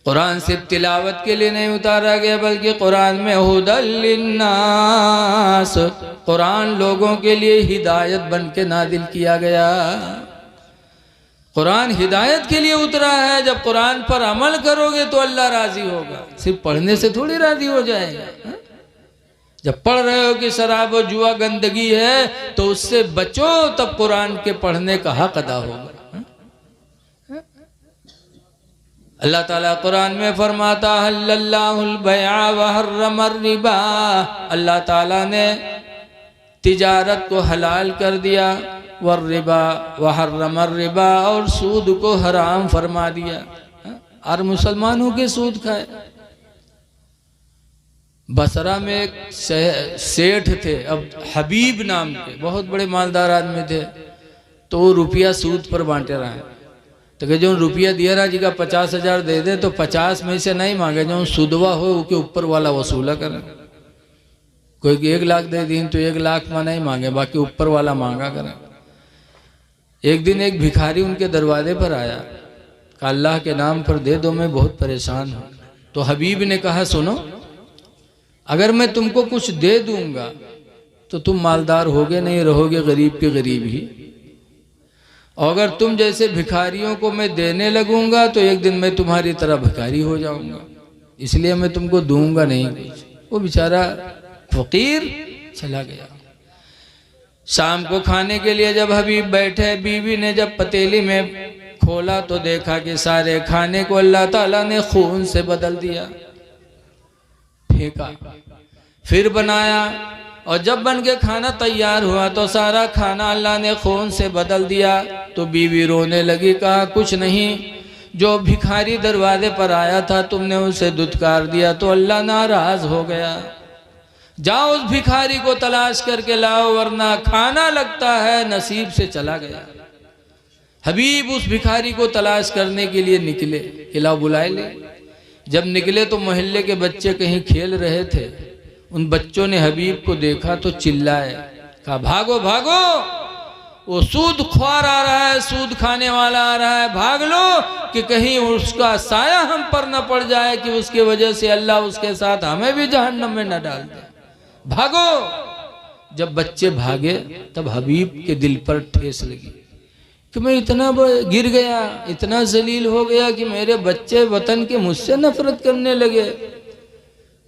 कुरान सिर्फ तिलावत के लिए नहीं उतारा गया, बल्कि कुरान में हुदल लिन्नास, कुरान लोगों के लिए हिदायत बन के नादिल किया गया। कुरान हिदायत के लिए उतरा है। जब कुरान पर अमल करोगे तो अल्लाह राजी होगा, सिर्फ पढ़ने से थोड़ी राजी हो जाएगा। जब पढ़ रहे हो कि शराब और जुआ गंदगी है तो उससे बचो, तब कुरान के पढ़ने का हक अदा होगा। अल्लाह ताला कुरान में फरमाता हल्लल्लाहुल बैअ व हर्रमर रिबा, अल्लाह ताला ने तिजारत को हलाल कर दिया, वर रिबा व हर्रमर रिबा, और सूद को हराम फरमा दिया। और मुसलमानों के सूद खाए। बसरा में एक सेठ थे, अब हबीब नाम के बहुत बड़े मालदार आदमी थे, तो वो रुपया सूद पर बांटे रहे। तो कि जो रुपया दिया ना जी का 50,000 दे दे तो 50 में से नहीं मांगे, जो सुदवा हो उसके ऊपर वाला वसूला करें। कोई 1 लाख दे दी तो 1 लाख में नहीं मांगे, बाकी ऊपर वाला मांगा करें। एक दिन एक भिखारी उनके दरवाजे पर आया, कहा अल्लाह के नाम पर दे दो, मैं बहुत परेशान हूँ। तो हबीब ने कहा सुनो, अगर मैं तुमको कुछ दे दूंगा तो तुम मालदार होगे नहीं, रहोगे गरीब के गरीब ही। और अगर तुम जैसे भिखारियों को मैं देने लगूंगा तो एक दिन मैं तुम्हारी तरह भिखारी हो जाऊंगा, इसलिए मैं तुमको दूंगा नहीं कुछ। वो बेचारा फकीर चला गया। शाम को खाने के लिए जब हबीब बैठे, बीवी ने जब पतीली में खोला तो देखा कि सारे खाने को अल्लाह ताला ने खून से बदल दिया, फेंका। फिर बनाया और जब बन के खाना तैयार हुआ तो सारा खाना अल्लाह ने खून से बदल दिया। तो बीवी रोने लगी, कहा कुछ नहीं, जो भिखारी दरवाजे पर आया था तुमने उसे दुत्कार दिया तो अल्लाह नाराज हो गया। जाओ उस भिखारी को तलाश करके लाओ, वरना खाना लगता है नसीब से चला गया। हबीब उस भिखारी को तलाश करने के लिए निकले, लाओ बुलाए ले। जब निकले तो मोहल्ले के बच्चे कहीं खेल रहे थे। उन बच्चों ने हबीब को देखा तो चिल्लाए, कहा भागो भागो, वो सूद ख्वार आ रहा है, सूद खाने वाला आ रहा है, भाग लो कि कहीं उसका साया हम पर न पड़ जाए कि उसके वजह से अल्लाह उसके साथ हमें भी जहन्नम में न डाल दे, भागो। जब बच्चे भागे तब हबीब के दिल पर ठेस लगी कि मैं इतना गिर गया, इतना जलील हो गया कि मेरे बच्चे वतन के मुझसे नफरत करने लगे।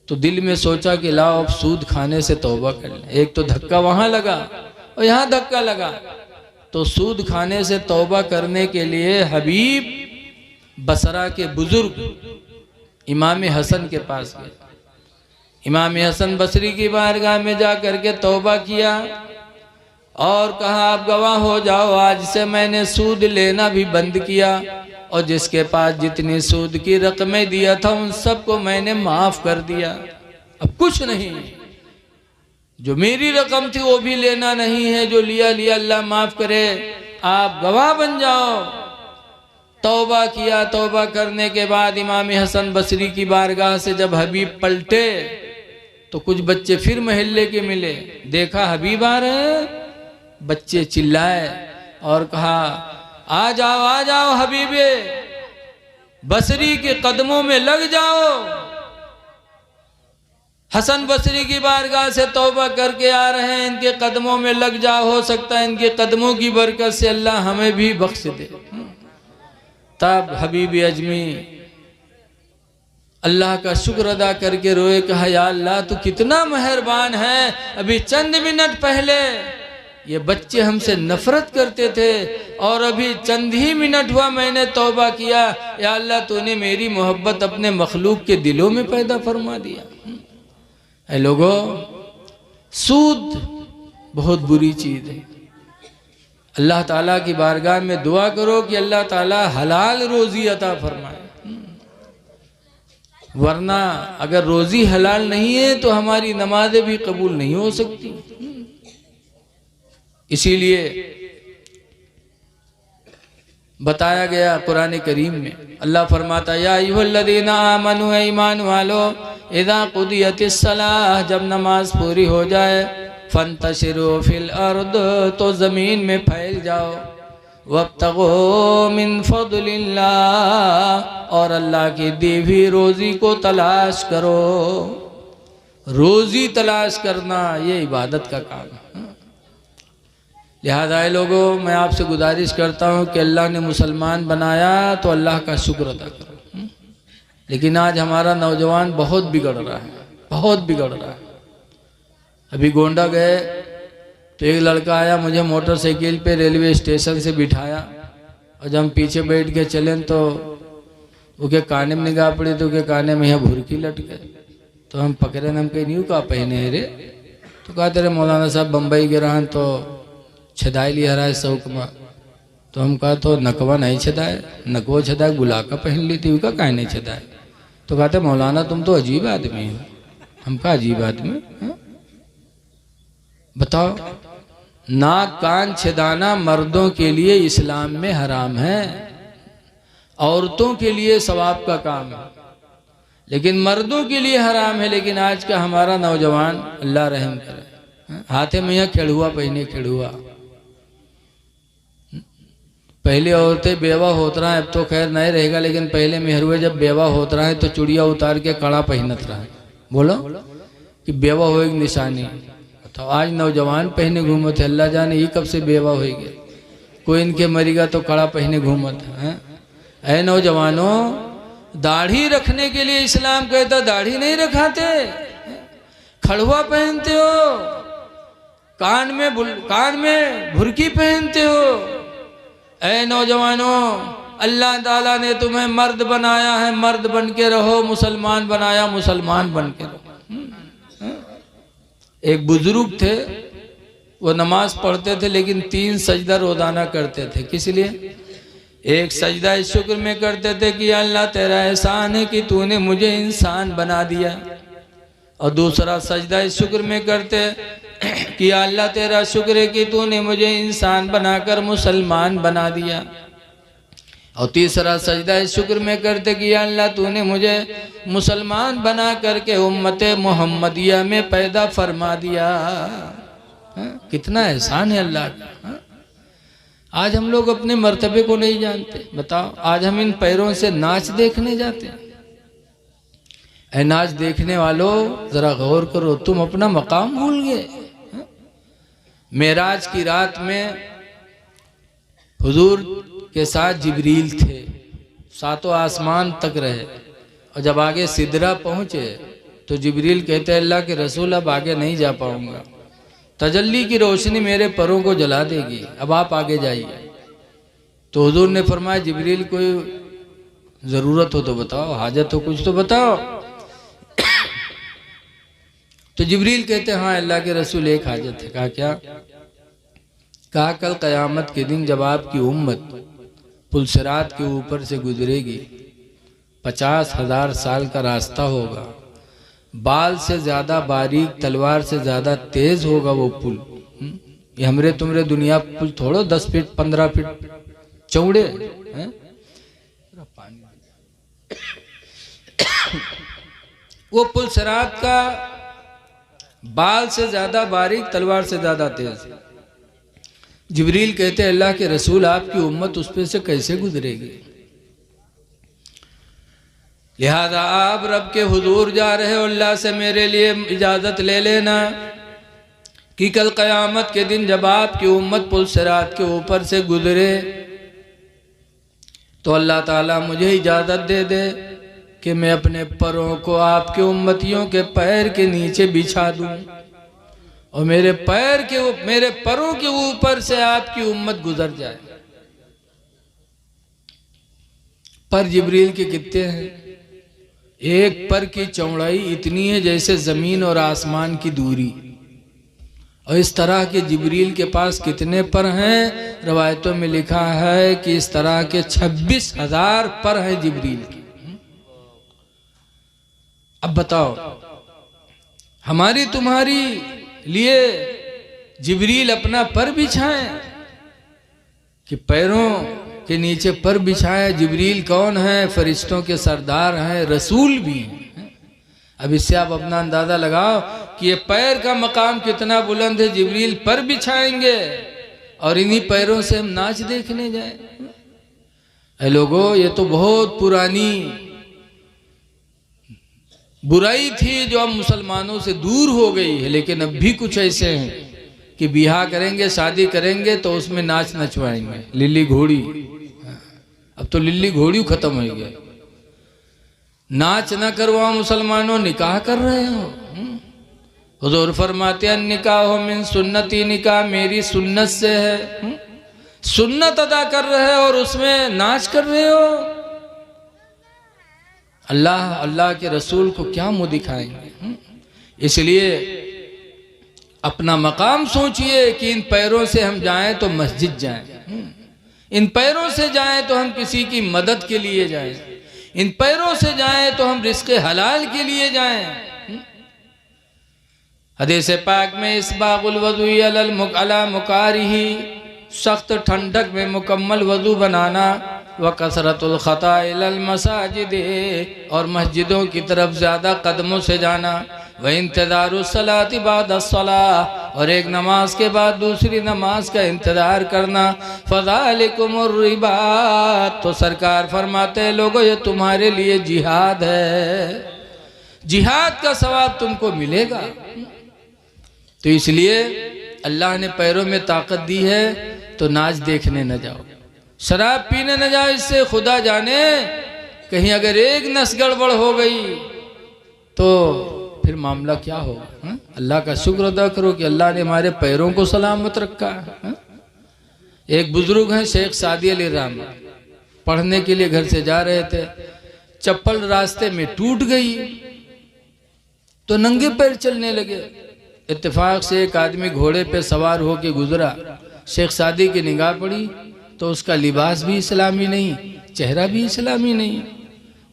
तो दिल में सोचा कि लाओ अब सूद खाने से तौबा कर लें। एक तो धक्का वहां लगा और यहाँ धक्का लगा, तो सूद खाने से तौबा करने के लिए हबीब बसरा के बुजुर्ग इमाम हसन के पास गए। इमाम हसन बसरी की बारगाह में जा करके तौबा किया और कहा आप गवाह हो जाओ, आज से मैंने सूद लेना भी बंद किया और जिसके पास जितनी सूद की रकमें दिया था उन सबको मैंने माफ कर दिया। अब कुछ नहीं, जो मेरी रकम थी वो भी लेना नहीं है, जो लिया लिया अल्लाह माफ करे, आप गवाह बन जाओ। तौबा किया। तौबा करने के बाद इमाम हसन बसरी की बारगाह से जब हबीब पलटे तो कुछ बच्चे फिर मोहल्ले के मिले, देखा हबीब आ रहे हैं, बच्चे चिल्लाए और कहा आ जाओ हबीबे, बसरी के कदमों में लग जाओ। हसन बसरी की बारगाह से तौबा करके आ रहे हैं, इनके कदमों में लग जाओ, हो सकता है इनके कदमों की बरकत से अल्लाह हमें भी बख्श दे। तब हबीब अजमी अल्लाह का शुक्र अदा करके रोए, कहा या अल्लाह तू कितना मेहरबान है, अभी चंद मिनट पहले ये बच्चे हमसे नफरत करते थे और अभी चंद ही मिनट हुआ मैंने तौबा किया, या अल्लाह तूने मेरी मोहब्बत अपने मखलूक के दिलों में पैदा फरमा दिया। ऐ लोगों, सूद बहुत बुरी चीज है। अल्लाह ताला की बारगाह में दुआ करो कि अल्लाह ताला हलाल रोजी अता फरमाए, वरना अगर रोजी हलाल नहीं है तो हमारी नमाजें भी कबूल नहीं हो सकती। इसीलिए बताया गया कुरान करीम में, अल्लाह फरमाता या अय्युहल्लज़ीना आमनू, ईमान वालो, इज़ा कुदियतिस सलाह, जब नमाज पूरी हो जाए, फंतशिरू फिल अर्द, तो ज़मीन में फैल जाओ, वब्तगू मिन फज़लिल्लाह, और अल्लाह की दी हुई रोज़ी को तलाश करो। रोज़ी तलाश करना ये इबादत का काम है। लिहाजा लोगों, मैं आपसे गुजारिश करता हूँ कि अल्लाह ने मुसलमान बनाया तो अल्लाह का शुक्र अदा करो। लेकिन आज हमारा नौजवान बहुत बिगड़ रहा है, बहुत बिगड़ रहा है। अभी गोंडा गए तो एक लड़का आया, मुझे मोटरसाइकिल पे रेलवे स्टेशन से बिठाया और जब हम पीछे बैठ के चले तो उसके काने में निगाह पड़ी तो उसके काने में यहाँ भुरकी लट गए। तो हम पकड़े, हम कहीं नहीं का पहने रे, तो कहा तेरे मौलाना साहब बम्बई गिरा हैं तो छदाई लिया रहा है शौक में। तो हम कहा तो नकवा नहीं छदाए, नकवा छदाए गुलाका पहन ली थी, उसका काहे नहीं छदाए। तो कहते मौलाना तुम तो अजीब आदमी हो। हम कहा अजीब आदमी? बताओ, नाक कान छेदाना मर्दों के लिए इस्लाम में हराम है। औरतों के लिए सवाब का काम है, लेकिन मर्दों के लिए हराम है। लेकिन आज का हमारा नौजवान, अल्लाह रहम करे, हाथे में यह खेड़ुआ पहने, खेड़ुआ। पहले औरतें बेवा होत रहा है, अब तो खैर नहीं रहेगा, लेकिन पहले मेहरुए जब बेवा होत रहा है तो चुड़िया उतार के कड़ा पहनत रहा है, बोलो कि बेवा हो एक निशानी। तो आज नौजवान पहने घूमत है, अल्लाह जाने ये कब से बेवा हो गया, कोई इनके मरीगा तो कड़ा पहने घूमत है। ऐ नौजवानों, दाढ़ी रखने के लिए इस्लाम कहता, दाढ़ी नहीं रखाते, खड़ुआ पहनते हो, कान में भुरकी पहनते हो। ऐ नौजवानों, अल्लाह ताला ने तुम्हें मर्द बनाया है, मर्द बन के रहो, मुसलमान बनाया, मुसलमान बन के रहो। एक बुजुर्ग थे, वो नमाज पढ़ते थे लेकिन 3 सजदा रोजाना करते थे। किस लिए? एक सजदा इस शुक्र में करते थे कि अल्लाह तेरा एहसान है कि तूने मुझे इंसान बना दिया, और दूसरा सजदा इस शुक्र में करते कि अल्लाह तेरा शुक्र है कि तूने मुझे इंसान बनाकर मुसलमान बना दिया, और तीसरा सजदा इस शुक्र में करते कि अल्लाह तूने मुझे मुसलमान बना करके उम्मते मोहम्मदिया में पैदा फरमा दिया। कितना एहसान है अल्लाह का। आज हम लोग अपने मर्तबे को नहीं जानते। बताओ, आज हम इन पैरों से नाच देखने जाते हैं। ऐ नाच देखने वालों, जरा गौर करो, तुम अपना मकाम भूल गए। मेराज की रात में हुजूर के साथ जिब्रील थे, 7 आसमान तक रहे, और जब आगे सिदरा पहुंचे तो जिब्रील कहते हैं, अल्लाह के रसूल अब आगे नहीं जा पाऊंगा, तजल्ली की रोशनी मेरे परों को जला देगी, अब आप आगे जाइए। तो हुजूर ने फरमाया, जिब्रील कोई ज़रूरत हो तो बताओ, हाजत हो कुछ तो बताओ। तो जिब्रील कहते हैं, हाँ अल्लाह के रसूल एक हाजत है। कहा क्या? कहा कल क़यामत के दिन जब आपकी उम्मत पुलसिरात के ऊपर से गुजरेगी, 50,000 साल का रास्ता होगा, बाल से ज्यादा बारीक, तलवार से ज्यादा तेज होगा वो पुल। ये हमरे तुमरे दुनिया पुल थोड़ो 10 फीट 15 फीट चौड़े हैं। वो पुल सिरात का बाल से ज्यादा बारीक, तलवार से ज्यादा तेज। जिब्रील कहते हैं, अल्लाह के रसूल आपकी उम्मत उस पे से कैसे गुजरेगी? लिहाजा आप रब के हुजूर जा रहे हो, अल्लाह से मेरे लिए इजाजत ले लेना कि कल क़यामत के दिन जब आपकी उम्मत पुल सिरात के ऊपर से गुजरे तो अल्लाह ताला मुझे इजाजत दे दे कि मैं अपने पैरों को आपके उम्मतियों के पैर के नीचे बिछा दूं, और मेरे पैरों के ऊपर से आपकी उम्मत गुजर जाए। पर जिब्रील के कितने हैं? एक पर की चौड़ाई इतनी है जैसे जमीन और आसमान की दूरी। और इस तरह के जिब्रील के पास कितने पर हैं? रवायतों में लिखा है कि इस तरह के 26,000 पर हैं जिब्रील के। अब बताओ, हमारी तुम्हारी लिए जिब्रील अपना पर बिछाएं कि पैरों के नीचे पर बिछाया? जिब्रील कौन है? फरिश्तों के सरदार हैं, रसूल भी हैं। अब इससे आप अपना अंदाजा लगाओ कि ये पैर का मकाम कितना बुलंद है। जिब्रील पर बिछाएंगे और इन्हीं पैरों से हम नाच देखने जाए। ऐ लोगों, ये तो बहुत पुरानी बुराई थी जो अब मुसलमानों से दूर हो गई है। लेकिन अब भी कुछ ऐसे हैं कि ब्याह करेंगे, शादी करेंगे तो उसमें नाच नचवाएंगे, लिल्ली घोड़ी। अब तो लिल्ली घोड़ी खत्म हो गया। नाच न करवाओ मुसलमानों, निकाह कर रहे हो। हुजूर फरमाते हैं, निकाह मिन सुन्नती, निकाह मेरी सुन्नत से है। सुन्नत अदा कर रहे हो और उसमें नाच कर रहे हो। अल्लाह के रसूल को क्या मुंह दिखाएंगे? इसलिए अपना मकाम सोचिए कि इन पैरों से हम जाएं तो मस्जिद जाएं, इन पैरों से जाएं तो हम किसी की मदद के लिए जाएं, इन पैरों से जाएं तो हम रिज़्क़े हलाल के लिए जाएं। हदीस पाक में इस्बागुल वज़ू अला मुकारिही, सख्त ठंडक में मुकम्मल वज़ू बनाना व कसरतुल खता इलल मसाजिद, और मस्जिदों की तरफ ज़्यादा कदमों से जाना, व इंतज़ारुस सलाति बादस्सलाह, और एक नमाज के बाद दूसरी नमाज का इंतज़ार करना। फ़ज़ालिकुमुर रिबात, तो सरकार फरमाते हैं लोगों ये तुम्हारे लिए जिहाद है, जिहाद का सवाब तुमको मिलेगा। तो इसलिए अल्लाह ने पैरों में ताकत दी है तो नाच देखने न जाओ, शराब पीने न जाओ, इससे खुदा जाने कहीं अगर एक नस गड़बड़ हो गई तो फिर मामला क्या होगा। अल्लाह का शुक्र अदा करो कि अल्लाह ने हमारे पैरों को सलामत रखा है। एक बुजुर्ग हैं शेख सादी अली रहमत, पढ़ने के लिए घर से जा रहे थे, चप्पल रास्ते में टूट गई तो नंगे पैर चलने लगे। इत्तेफाक से एक आदमी घोड़े पे सवार होके गुजरा, शेख सादी की निगाह पड़ी तो उसका लिबास भी इस्लामी नहीं, चेहरा भी इस्लामी नहीं।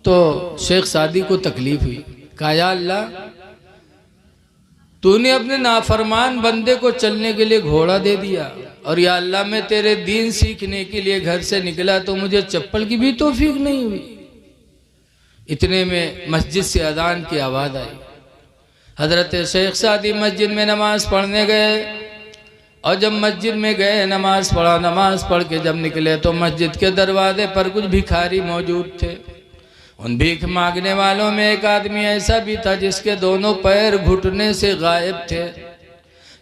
तो शेख सादी को तकलीफ हुई, कहा या अल्लाह तूने अपने नाफरमान बंदे को चलने के लिए घोड़ा दे दिया, और या अल्लाह मैं तेरे दीन सीखने के लिए घर से निकला तो मुझे चप्पल की भी तौफीक नहीं हुई। इतने में मस्जिद से अजान की आवाज़ आई। हजरत शेख सादी मस्जिद में नमाज पढ़ने गए, और जब मस्जिद में गए नमाज पढ़ा, नमाज पढ़ के जब निकले तो मस्जिद के दरवाजे पर कुछ भिखारी मौजूद थे। उन भीख मांगने वालों में एक आदमी ऐसा भी था जिसके दोनों पैर घुटने से गायब थे।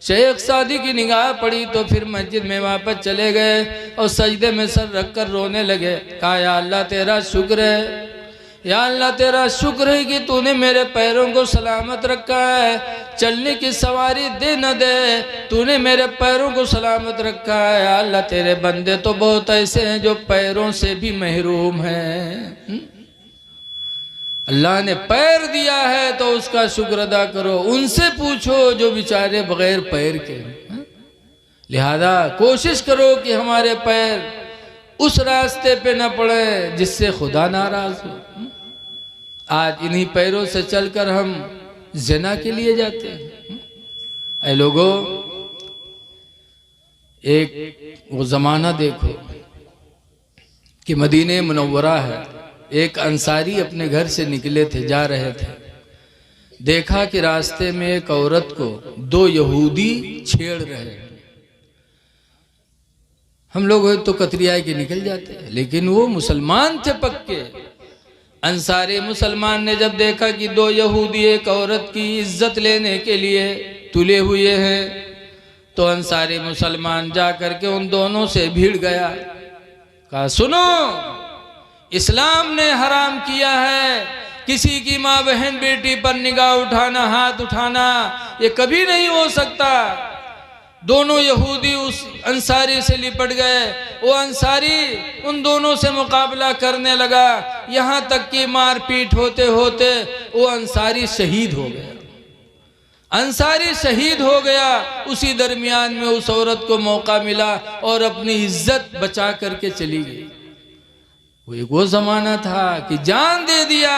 शेख सादी की निगाह पड़ी तो फिर मस्जिद में वापस चले गए और सजदे में सर रखकर रोने लगे। कहा या अल्लाह तेरा शुक्र है, या अल्लाह तेरा शुक्र है कि तूने मेरे पैरों को सलामत रखा है, चलने की सवारी दे न दे, तूने मेरे पैरों को सलामत रखा है। या अल्लाह तेरे बंदे तो बहुत ऐसे हैं जो पैरों से भी महरूम हैं। अल्लाह ने पैर दिया है तो उसका शुक्र अदा करो, उनसे पूछो जो बेचारे बगैर पैर के। लिहाजा कोशिश करो कि हमारे पैर उस रास्ते पे न पड़े जिससे खुदा नाराज हो। आज इन्हीं पैरों से चलकर हम ज़िना के लिए जाते हैं। ऐ लोगों, एक वो ज़माना देखो कि मदीने मुनव्वरा है, एक अंसारी अपने घर से निकले थे, जा रहे थे, देखा कि रास्ते में एक औरत को दो यहूदी छेड़ रहे हैं। हम लोग तो कतरिया के निकल जाते हैं, लेकिन वो मुसलमान थे पक्के। अंसारी मुसलमान ने जब देखा कि दो यहूदी एक औरत की इज्जत लेने के लिए तुले हुए हैं, तो अंसारी मुसलमान जा करके उन दोनों से भिड़ गया। कहा सुनो, इस्लाम ने हराम किया है किसी की माँ बहन बेटी पर निगाह उठाना, हाथ उठाना, ये कभी नहीं हो सकता। दोनों यहूदी उस अंसारी से लिपट गए, वो अंसारी उन दोनों से मुकाबला करने लगा, यहाँ तक कि मारपीट होते होते वो अंसारी शहीद हो गया। अंसारी शहीद हो गया। उसी दरमियान में उस औरत को मौका मिला और अपनी इज्जत बचा करके चली गई। वो ज़माना था कि जान दे दिया,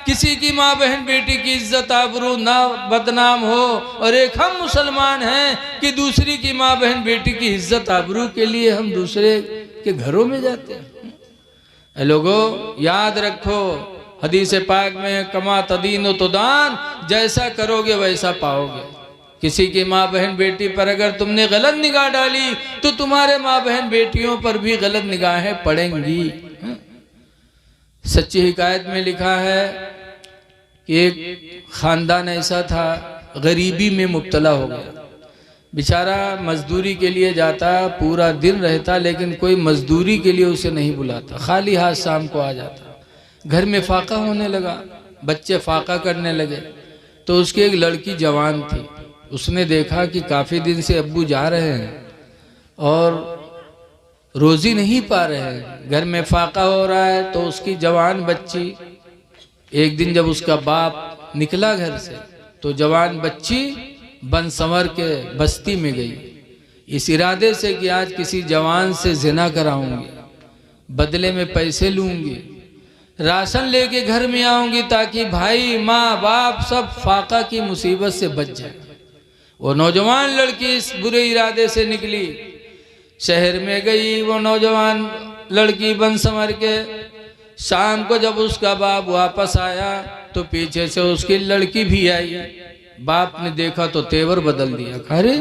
किसी की माँ बहन बेटी की इज्जत आबरू ना बदनाम हो, और एक हम मुसलमान हैं कि दूसरी की माँ बहन बेटी की इज्जत आबरू के लिए हम दूसरे के घरों में जाते हैं। लोगों याद रखो, हदीस पाक में कमा तदीन तुदान, जैसा करोगे वैसा पाओगे। किसी की माँ बहन बेटी पर अगर तुमने गलत निगाह डाली तो तुम्हारे माँ बहन बेटियों पर भी गलत निगाहें पड़ेंगी। सच्ची हिकायत में लिखा है कि एक खानदान ऐसा था, गरीबी में मुब्तला हो गया। बेचारा मजदूरी के लिए जाता, पूरा दिन रहता, लेकिन कोई मजदूरी के लिए उसे नहीं बुलाता, खाली हाथ शाम को आ जाता। घर में फाका होने लगा, बच्चे फाका करने लगे। तो उसकी एक लड़की जवान थी, उसने देखा कि काफ़ी दिन से अब्बू जा रहे हैं और रोज़ी नहीं पा रहे हैं, घर में फाका हो रहा है। तो उसकी जवान बच्ची, एक दिन जब उसका बाप निकला घर से तो जवान बच्ची बन संवर के बस्ती में गई, इस इरादे से कि आज किसी जवान से ज़िना कराऊंगी, बदले में पैसे लूंगी, राशन लेके घर में आऊंगी ताकि भाई माँ बाप सब फाका की मुसीबत से बच जाए। वो नौजवान लड़की इस बुरे इरादे से निकली, शहर में गई। वो नौजवान लड़की बन संवर के। शाम को जब उसका बाप वापस आया तो पीछे से उसकी लड़की भी आई। बाप ने देखा तो तेवर बदल दिया। अरे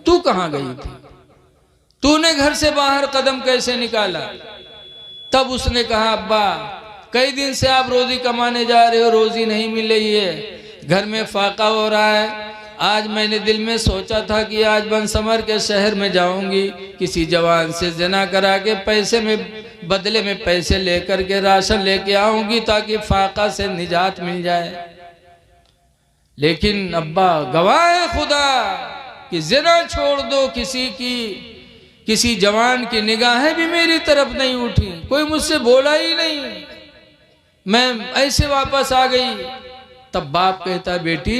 तू कहाँ गई थी, तूने घर से बाहर कदम कैसे निकाला? तब उसने कहा अब्बा कई दिन से आप रोजी कमाने जा रहे हो, रोजी नहीं मिल रही है, घर में फाका हो रहा है। आज मैंने दिल में सोचा था कि आज बन संवर के शहर में जाऊंगी, किसी जवान से जना करा के पैसे में बदले में पैसे लेकर के राशन लेके आऊंगी ताकि फाका से निजात मिल जाए। लेकिन अब्बा गवाह है खुदा कि जना छोड़ दो, किसी जवान की निगाहें भी मेरी तरफ नहीं उठी, कोई मुझसे बोला ही नहीं, मैं ऐसे वापस आ गई। तब बाप कहता बेटी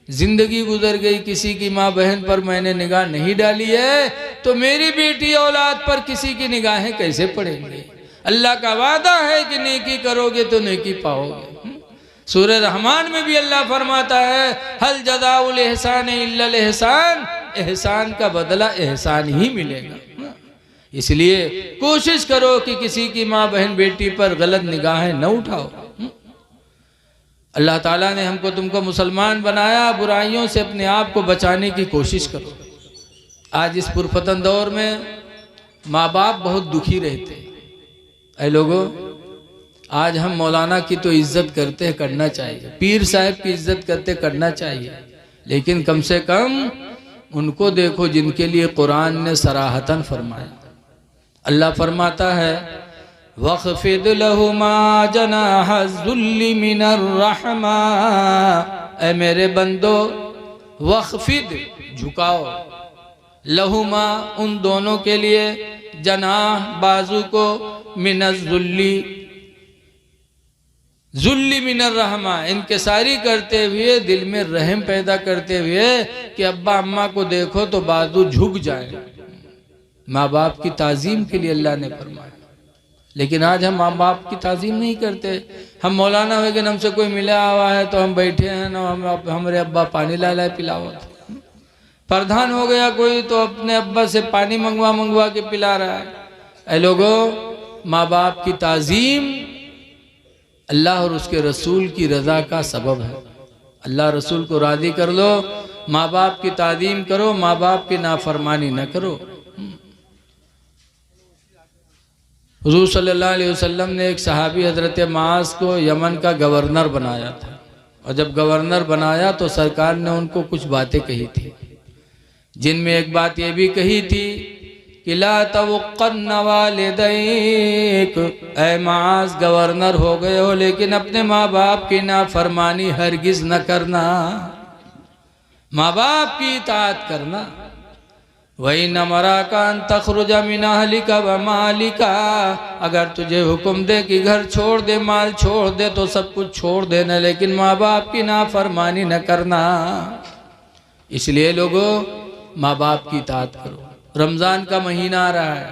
जिंदगी गुजर गई, किसी की माँ बहन पर मैंने निगाह नहीं डाली है तो मेरी बेटी औलाद पर किसी की निगाहें कैसे पड़ेंगी? अल्लाह का वादा है कि नेकी करोगे तो नेकी पाओगे। सूरह रहमान में भी अल्लाह फरमाता है हल जज़ाउल एहसान इल्लल एहसान, एहसान का बदला एहसान ही मिलेगा। इसलिए कोशिश करो कि किसी की माँ बहन बेटी पर गलत निगाहें न उठाओ। अल्लाह ताला ने हमको तुमको मुसलमान बनाया, बुराइयों से अपने आप को बचाने की कोशिश करो। आज इस पुरफतन दौर में माँ बाप बहुत दुखी रहते हैं। ऐ लोगों, आज हम मौलाना की तो इज्जत करते हैं, करना चाहिए, पीर साहब की इज्जत करते करना चाहिए, लेकिन कम से कम उनको देखो जिनके लिए कुरान ने सराहतन फरमाया। अल्लाह फरमाता है वक़्फ़िद लहुमा जनाहज़ुल्लि मिनर रहमा, ऐ मेरे बंदो वक़्फ़िद झुकाओ, लहुमा उन दोनों के लिए, जनाह बाजू को, मिनज़ुल्ली जुल्ली मिनर रहमा इनकिसारी करते हुए, दिल में रहम पैदा करते हुए कि अब्बा अम्मा को देखो तो बाजू झुक जाए। माँ बाप की ताज़ीम के लिए अल्लाह ने फरमाया। लेकिन आज हम माँ बाप की ताज़ीम नहीं करते। हम मौलाना हो गए, हमसे कोई मिला हुआ है तो हम बैठे हैं ना, हमारे अब्बा पानी ला लाए पिलाओ। प्रधान हो गया कोई तो अपने अब्बा से पानी मंगवा के पिला रहा है। ऐ लोगों, माँ बाप की ताज़ीम अल्लाह और उसके रसूल की रज़ा का सबब है। अल्लाह रसूल को राज़ी कर लो, माँ बाप की ताज़ीम करो, माँ बाप की नाफरमानी न करो। हुज़ूर सल्लल्लाहु अलैहि वसल्लम ने एक सहाबी हज़रत मास को यमन का गवर्नर बनाया था, और जब गवर्नर बनाया तो सरकार ने उनको कुछ बातें कही थी, जिनमें एक बात ये भी कही थी कि ला तवक्कन वालिदैक, ऐ मास गवर्नर हो गए हो लेकिन अपने माँ बाप की नाफरमानी हरगिज़ न करना, माँ बाप की इताअत करना। वही नमरा का तखरुजा मिन अहलिका व मालिका, अगर तुझे हुक्म दे कि घर छोड़ दे, माल छोड़ दे तो सब कुछ छोड़ देना, लेकिन माँ बाप की नाफरमानी न करना। इसलिए लोगों, माँ बाप की इताअत करो। रमज़ान का महीना आ रहा है,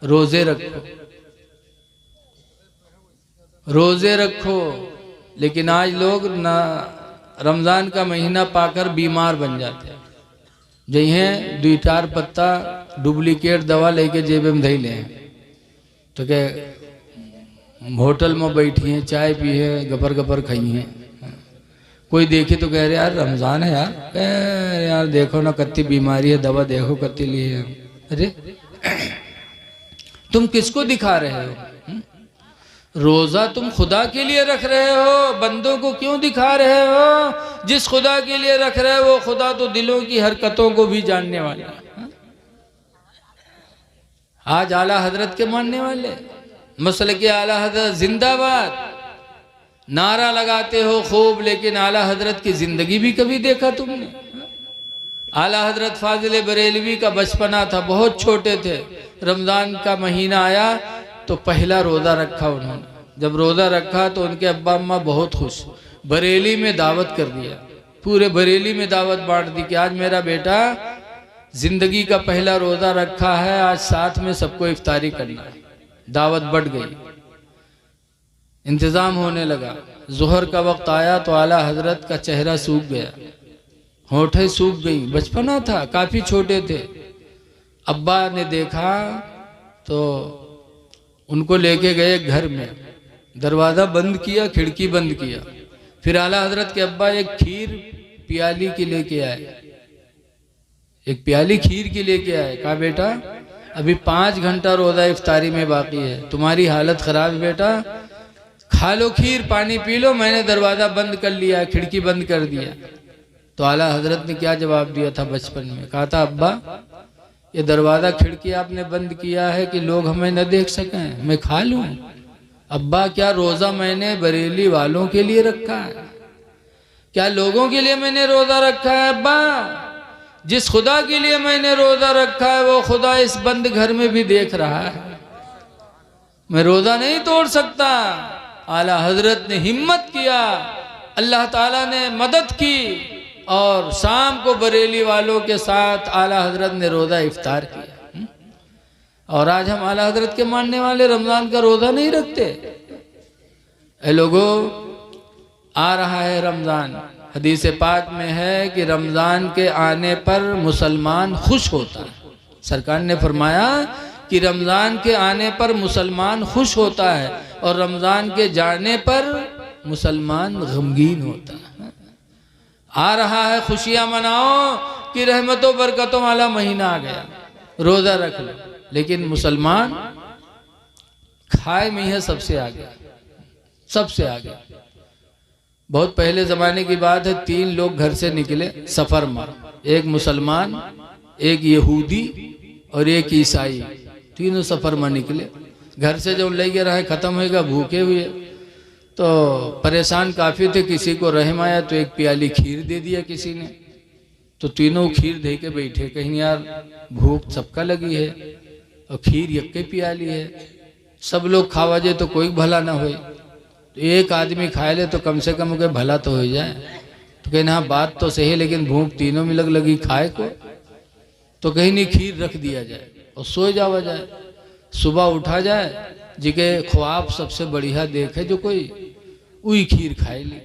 रोज़े रखो, रोज़े रखो। लेकिन आज लोग ना रमज़ान का महीना पाकर बीमार बन जाते हैं। जइहें 2-4 पत्ता डुप्लीकेट दवा लेके जेब में धई ले तो क्या होटल में बैठी हैं, चाय पी है, गपर गपर खाई हैं। कोई देखे तो कह रहे यार रमज़ान है यार, यार देखो ना कत्ती बीमारी है, दवा देखो कत्ती ली है। अरे तुम किसको दिखा रहे हो? रोज़ा तुम खुदा के लिए रख रहे हो, बंदों को क्यों दिखा रहे हो? जिस खुदा के लिए रख रहे हो वो खुदा तो दिलों की हरकतों को भी जानने वाला है। आज आला हजरत के मानने वाले, मसले के आला हजरत जिंदाबाद नारा लगाते हो खूब, लेकिन आला हजरत की जिंदगी भी कभी देखा तुमने? आला हजरत फाजिल बरेलवी का बचपना था, बहुत छोटे थे। रमज़ान का महीना आया तो पहला रोज़ा रखा उन्होंने। जब रोज़ा रखा तो उनके अब्बा अम्मा बहुत खुश, बरेली में दावत कर दिया, पूरे बरेली में दावत बांट दी कि आज मेरा बेटा जिंदगी का पहला रोज़ा रखा है, आज साथ में सबको इफ्तारी करना है। दावत बढ़ गई, इंतज़ाम होने लगा। ज़ोहर का वक्त आया तो आला हजरत का चेहरा सूख गया, होठें सूख गई। बचपना था, काफ़ी छोटे थे। अब्बा ने देखा तो उनको लेके गए घर में, दरवाज़ा बंद किया, खिड़की बंद किया। फिर आला हजरत के अब्बा एक खीर प्याली की लेके आए, एक प्याली खीर की लेके आए। कहा बेटा अभी 5 घंटा रोज़ा इफ्तारी में बाकी है, तुम्हारी हालत ख़राब है बेटा, खा लो खीर, पानी पी लो, मैंने दरवाज़ा बंद कर लिया, खिड़की बंद कर दिया। तो आला हजरत ने क्या जवाब दिया था बचपन में? कहा था अब्बा ये दरवाज़ा खिड़की आपने बंद किया है कि लोग हमें न देख सकें, मैं खा लूँ? अब्बा क्या रोज़ा मैंने बरेली वालों के लिए रखा है? क्या लोगों के लिए मैंने रोज़ा रखा है? अब्बा जिस खुदा के लिए मैंने रोज़ा रखा है वो खुदा इस बंद घर में भी देख रहा है, मैं रोज़ा नहीं तोड़ सकता। आला हजरत ने हिम्मत किया, अल्लाह ताला ने मदद की और शाम को बरेली वालों के साथ आला हजरत ने रोज़ा इफ्तार किया। और आज हम आला हजरत के मानने वाले रमज़ान का रोज़ा नहीं रखते। ऐ लोगों, आ रहा है रमज़ान, हदीस पाक में है कि रमज़ान के आने पर मुसलमान खुश होता है। सरकार ने फरमाया कि रमज़ान के आने पर मुसलमान खुश होता है और रमज़ान के जाने पर मुसलमान गमगीन होता है। आ रहा है, खुशियाँ मनाओ कि रहमतों बरकतों वाला महीना आ गया, रोज़ा रख लो। लेकिन मुसलमान खाए में है सबसे आगे, सबसे आगे। बहुत पहले ज़माने की बात है, 3 लोग घर से निकले सफ़र में, एक मुसलमान, एक यहूदी और एक ईसाई, तीनों सफ़र में निकले। घर से जब ले गए रहे ख़त्म होएगा, भूखे हुए तो परेशान काफ़ी थे। किसी को रहम आया तो एक प्याली खीर दे दिया किसी ने, तो तीनों खीर दे के बैठे। कहीं यार भूख सबका लगी है और खीर यक्के प्याली है, सब लोग खावा जाए तो कोई भला ना होए, तो एक आदमी खाए ले तो कम से कम कोई भला तो हो जाए। तो कहीं हाँ बात तो सही है, लेकिन भूख तीनों में लगी खाए को, तो कहीं नहीं खीर रख दिया जाए और सो जावा जाए। सुबह उठा जाए, जिके ख्वाब सबसे बढ़िया देखे जो कोई, वही खीर खाए ली।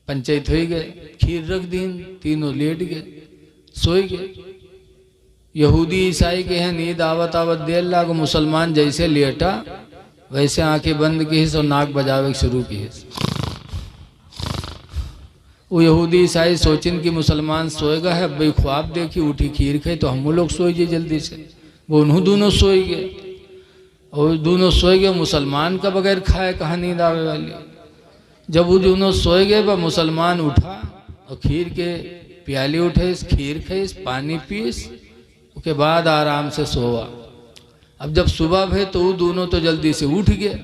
पंचायत हो गए, खीर रख दी, तीनों लेट गए, सोए गए। यहूदी ईसाई के हैं नींद आवत आवत देर लाग, मुसलमान जैसे लेटा वैसे आंखें बंद की और नाक बजावे शुरू की। वो यहूदी ईसाई सोचिन कि मुसलमान सोएगा है, भाई ख्वाब देखी उठी खीर खाई तो हम लोग सोए गए जल्दी से। वो उन्हों दोनों सोए गए और दोनों सोए गए, मुसलमान का बगैर खाए कहाँ नींद आवे वाली। जब वो दोनों सोए गए वह मुसलमान उठा और खीर के प्याली उठे, खीर खाइस, पानी पीस, उसके बाद आराम से सोवा। अब जब सुबह भे तो वो दोनों तो जल्दी से उठ गए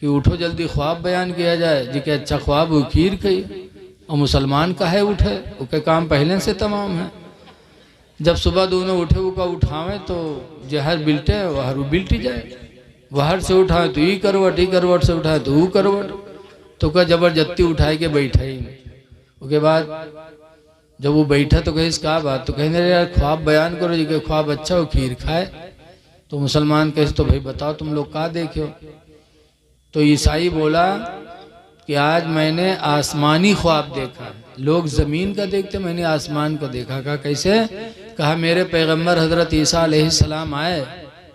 कि उठो जल्दी ख्वाब बयान किया जाए, जी के अच्छा ख्वाब वो खीर खाई। और मुसलमान काहे उठे, उसके काम पहले से तमाम है। जब सुबह दोनों उठे उसका उठावे तो जहर बिल्टे वहर बिल्टी जाए, वहर से उठाए तो ये करवट, ही करवट से उठाए तो वो करवट, तो क्या जबरदस्ती उठाए के बैठा ही नहीं। उसके बाद जब वो बैठा तो कहे क्या बात, तो कहने यार ख्वाब बयान करो, जी के ख्वाब अच्छा हो खीर खाए। तो मुसलमान कहे तो भाई बताओ तुम लोग क्या देखे हो। तो ईसाई बोला कि आज मैंने आसमानी ख्वाब देखा, लोग ज़मीन का देखते, मैंने आसमान का देखा। कहा कैसे? कहा मेरे पैगंबर हज़रत ईसा अलैहिस्सलाम आए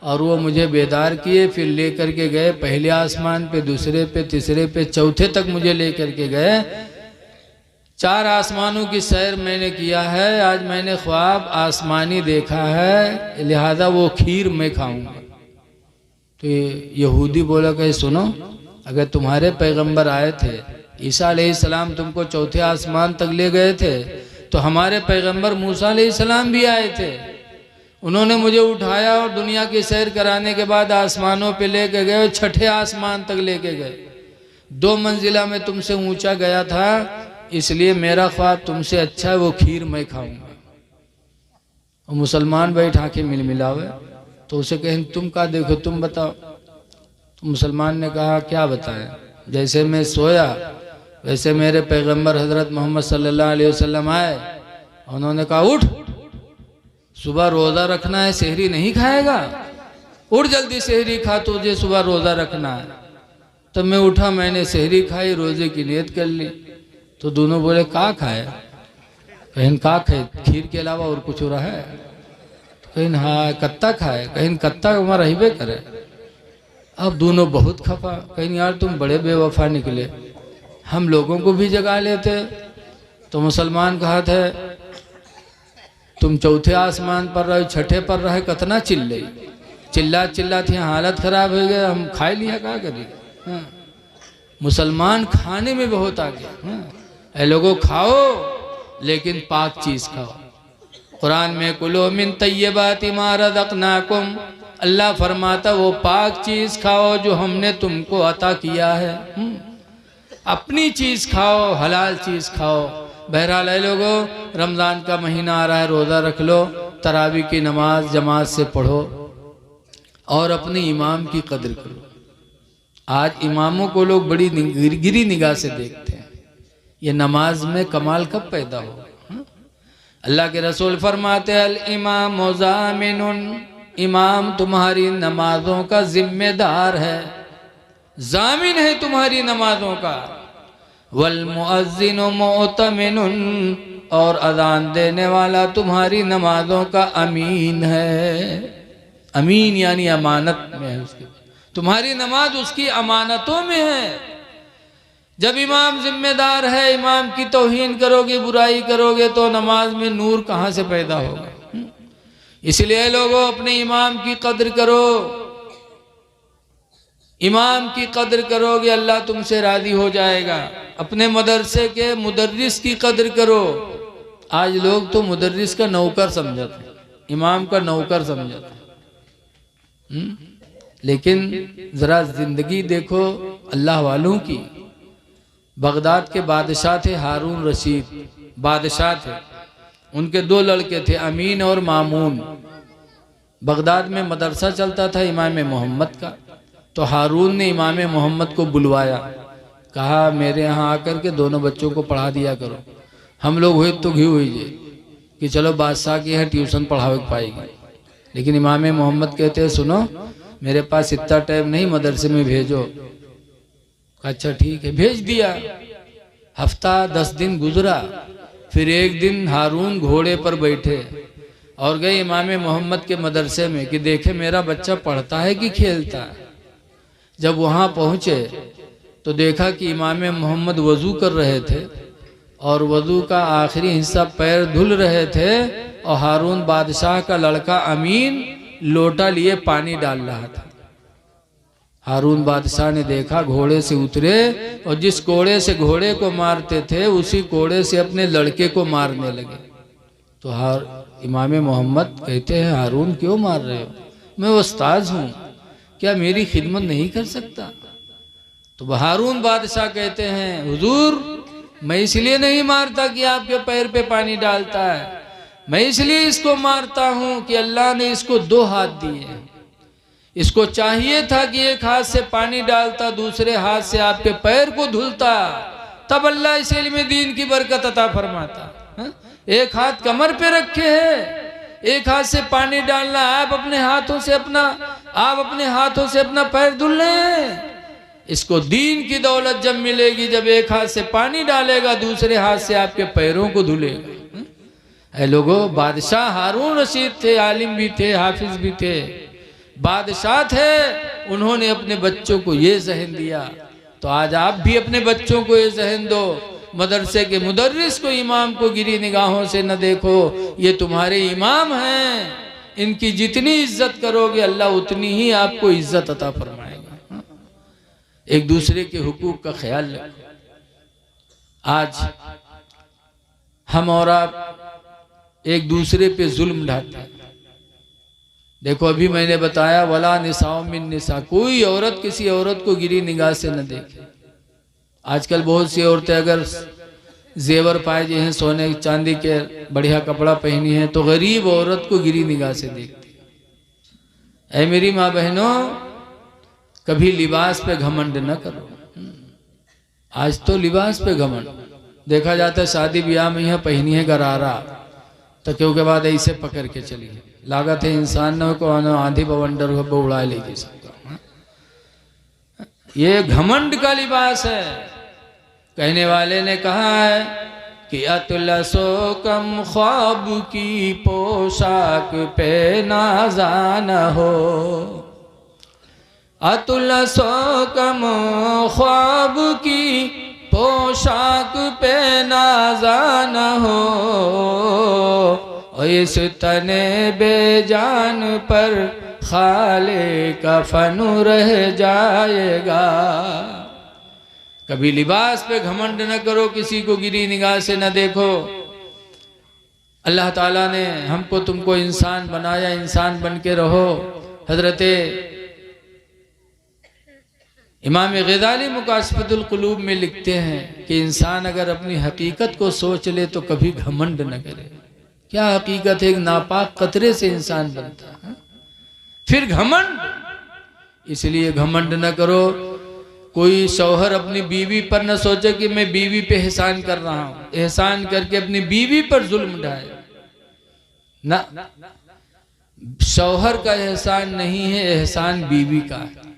और वो मुझे बेदार किए, फिर ले करके गए पहले आसमान पे, दूसरे पे, तीसरे पे, चौथे तक मुझे ले करके गए। 4 आसमानों की सैर मैंने किया है, आज मैंने ख्वाब आसमानी देखा है, लिहाजा वो खीर मैं खाऊंगा। तो यहूदी बोला कि सुनो, अगर तुम्हारे पैगंबर आए थे, ईसा अलैहिस्सलाम तुमको चौथे आसमान तक ले गए थे, तो हमारे पैगंबर मूसा अलैहिस्सलाम भी आए थे, उन्होंने मुझे उठाया और दुनिया की सैर कराने के बाद आसमानों पे लेके गए, 6ठे आसमान तक लेके गए। 2 मंजिला में तुमसे ऊंचा गया था, इसलिए मेरा ख्वाब तुमसे अच्छा है, वो खीर मैं खाऊंगा। और मुसलमान बैठा के मिलमिलावे तो उसे कहें तुम क्या देखो, तुम बताओ। तो मुसलमान ने कहा क्या बताएं, जैसे मैं सोया वैसे मेरे पैगंबर हजरत मोहम्मद सल्लल्लाहु अलैहि वसल्लम आए, उन्होंने कहा उठ, सुबह रोज़ा रखना है, सहरी नहीं खाएगा, उठ जल्दी सहरी खा, तुझे सुबह रोज़ा रखना है। तब मैं उठा, मैंने सहरी खाई, रोज़े की नियत कर ली। तो दोनों बोले का खाए? कहीं का खाए, खीर के अलावा और कुछ हो रहा है? कहीं हाँ कत्ता खाए, कहीं कत्ता हमारा हिबे करे। अब दोनों बहुत खफा, कहीं यार तुम बड़े बेवफा निकले, हम लोगों को भी जगा लेते। तो मुसलमान कहा था तुम चौथे आसमान पर रहे, छठे पर रहे, कतना चिल्ले, चिल्ला थी, हालत खराब हो गया, हम खाई लिया क्या करी। हाँ। मुसलमान खाने में बहुत आगे। हाँ। ऐ लोगों खाओ लेकिन पाक चीज खाओ। कुरान में कुलो मिन तय्यबाति मा रज़क़नाकुम, अल्लाह फरमाता वो पाक चीज खाओ जो हमने तुमको अता किया है। अपनी चीज खाओ, हलाल चीज खाओ। बहरहाल है लोगों, रमज़ान का महीना आ रहा है, रोज़ा रख लो, तरावी की नमाज जमात से पढ़ो और अपने इमाम की कदर करो। आज इमामों को लोग बड़ी गिरी निगाह से देखते हैं, ये नमाज में कमाल कब पैदा हो। अल्लाह के रसूल फरमाते अल इमाम ज़ामिनुन, इमाम तुम्हारी नमाजों का जिम्मेदार है, जामिन है तुम्हारी नमाजों का। वल मुअज्जिनु मुअतमिनुन, और अजान देने वाला तुम्हारी नमाजों का अमीन है। अमीन यानी अमानत में है उसके, तुम्हारी नमाज उसकी अमानतों में है। जब इमाम जिम्मेदार है, इमाम की तौहीन करोगे, बुराई करोगे तो नमाज में नूर कहाँ से पैदा होगा। इसलिए लोगों अपने इमाम की कद्र करो, इमाम की कद्र करोगे अल्लाह तुमसे राजी हो जाएगा। अपने मदरसे के मुदर्रिस की कद्र करो। आज लोग तो मुदर्रिस का नौकर समझते, इमाम का नौकर समझते, लेकिन जरा जिंदगी देखो अल्लाह वालों की। बगदाद के बादशाह थे हारून रशीद, बादशाह थे, उनके दो लड़के थे अमीन और मामून। बगदाद में मदरसा चलता था इमाम मोहम्मद का, तो हारून ने इमाम मोहम्मद को बुलवाया, कहा मेरे यहाँ आकर के दोनों बच्चों को पढ़ा दिया करो। हम लोग हुए तो घी हुई जे कि चलो बादशाह की यहाँ ट्यूशन पढ़ावे पाएगी, लेकिन इमाम मोहम्मद कहते हैं सुनो मेरे पास इतना टाइम नहीं, मदरसे में भेजो। अच्छा ठीक है, भेज दिया। हफ्ता 10 दिन गुजरा, फिर एक दिन हारून घोड़े पर बैठे और गए इमाम मोहम्मद के मदरसे में कि देखे मेरा बच्चा पढ़ता है कि खेलता है। जब वहाँ पहुँचे तो देखा कि इमाम मोहम्मद वज़ू कर रहे थे और वज़ू का आखिरी हिस्सा पैर धुल रहे थे, और हारून बादशाह का लड़का अमीन लोटा लिए पानी डाल रहा था। हारून बादशाह ने देखा, घोड़े से उतरे और जिस कोड़े से घोड़े को मारते थे उसी कोड़े से अपने लड़के को मारने लगे। तो इमाम मोहम्मद कहते हैं हारून क्यों मार रहे हो, मैं उस्ताद हूँ, क्या मेरी खिदमत नहीं कर सकता। तो हारून बादशाह कहते हैं हुजूर मैं इसलिए नहीं मारता कि आपके पैर पे पानी डालता है, मैं इसलिए इसको मारता हूँ कि अल्लाह ने इसको 2 हाथ दिए, इसको चाहिए था कि एक हाथ से पानी डालता, दूसरे हाथ से आपके पैर को धुलता, तब अल्लाह इस इल्म दीन की बरकत अता फरमाता। एक हाथ कमर पे रखे है, एक हाथ से पानी डालना, आप अपने हाथों से अपना पैर धुल रहे हैं। इसको दीन की दौलत जब मिलेगी जब एक हाथ से पानी डालेगा, दूसरे हाथ से आपके पैरों को धुलेगा। ऐ लोगों, बादशाह हारून रशीद थे, आलिम भी थे, हाफिज भी थे, बादशाह थे, उन्होंने अपने बच्चों को ये जहन दिया। तो आज आप भी अपने बच्चों को ये जहन दो, मदरसे के मुदर्रिस को, इमाम को गिरी निगाहों से न देखो, ये तुम्हारे इमाम हैं, इनकी जितनी इज्जत करोगे अल्लाह उतनी ही आपको इज्जत अता फरमाएगा। एक दूसरे के हुकूक का ख्याल रखो। आज हम और आप एक दूसरे पे जुल्म ढाते हैं। देखो अभी मैंने बताया वला निसाओ मिन निसा, कोई औरत किसी औरत को गिरी निगाह से न देखे। आजकल बहुत सी औरतें अगर जेवर पाए जे हैं, सोने चांदी के बढ़िया कपड़ा पहनी है, तो गरीब औरत को गिरी निगाह से देखती। ऐ मेरी माँ बहनों, कभी लिबास पे घमंड न करो। आज तो लिबास पे घमंड देखा जाता है, शादी ब्याह में यह पहनी है गरारा, तो क्यों के बाद ऐसे पकड़ के चली है, लागत है इंसान को आंधी बवंडर को उड़ा लेगी सबका। ये घमंड का लिबास है। कहने वाले ने कहा है कि अतलसो कम ख्वाब की पोशाक पे नाज़ा न हो, अतुलसो कम ख्वाब की पोशाक पे नाज़ा न हो, और इस तने बेजान पर खाले कफन रह जाएगा। कभी लिबास पे घमंड न करो, किसी को गिरी निगाह से न देखो। अल्लाह ताला ने हमको तुमको इंसान बनाया, इंसान बन के रहो। हजरत इमाम ग़ज़ाली मुकाशफ़तुल क़ुलूब में लिखते हैं कि इंसान अगर अपनी हकीकत को सोच ले तो कभी घमंड न करे। क्या हकीकत है? एक नापाक कतरे से इंसान बनता है, फिर घमंड। इसलिए घमंड न करो। कोई शौहर अपनी बीवी पर न सोचे कि मैं बीवी पे एहसान कर रहा हूं, एहसान करके अपनी बीवी पर जुल्म ढाए ना। शौहर का एहसान नहीं है, एहसान बीवी का है।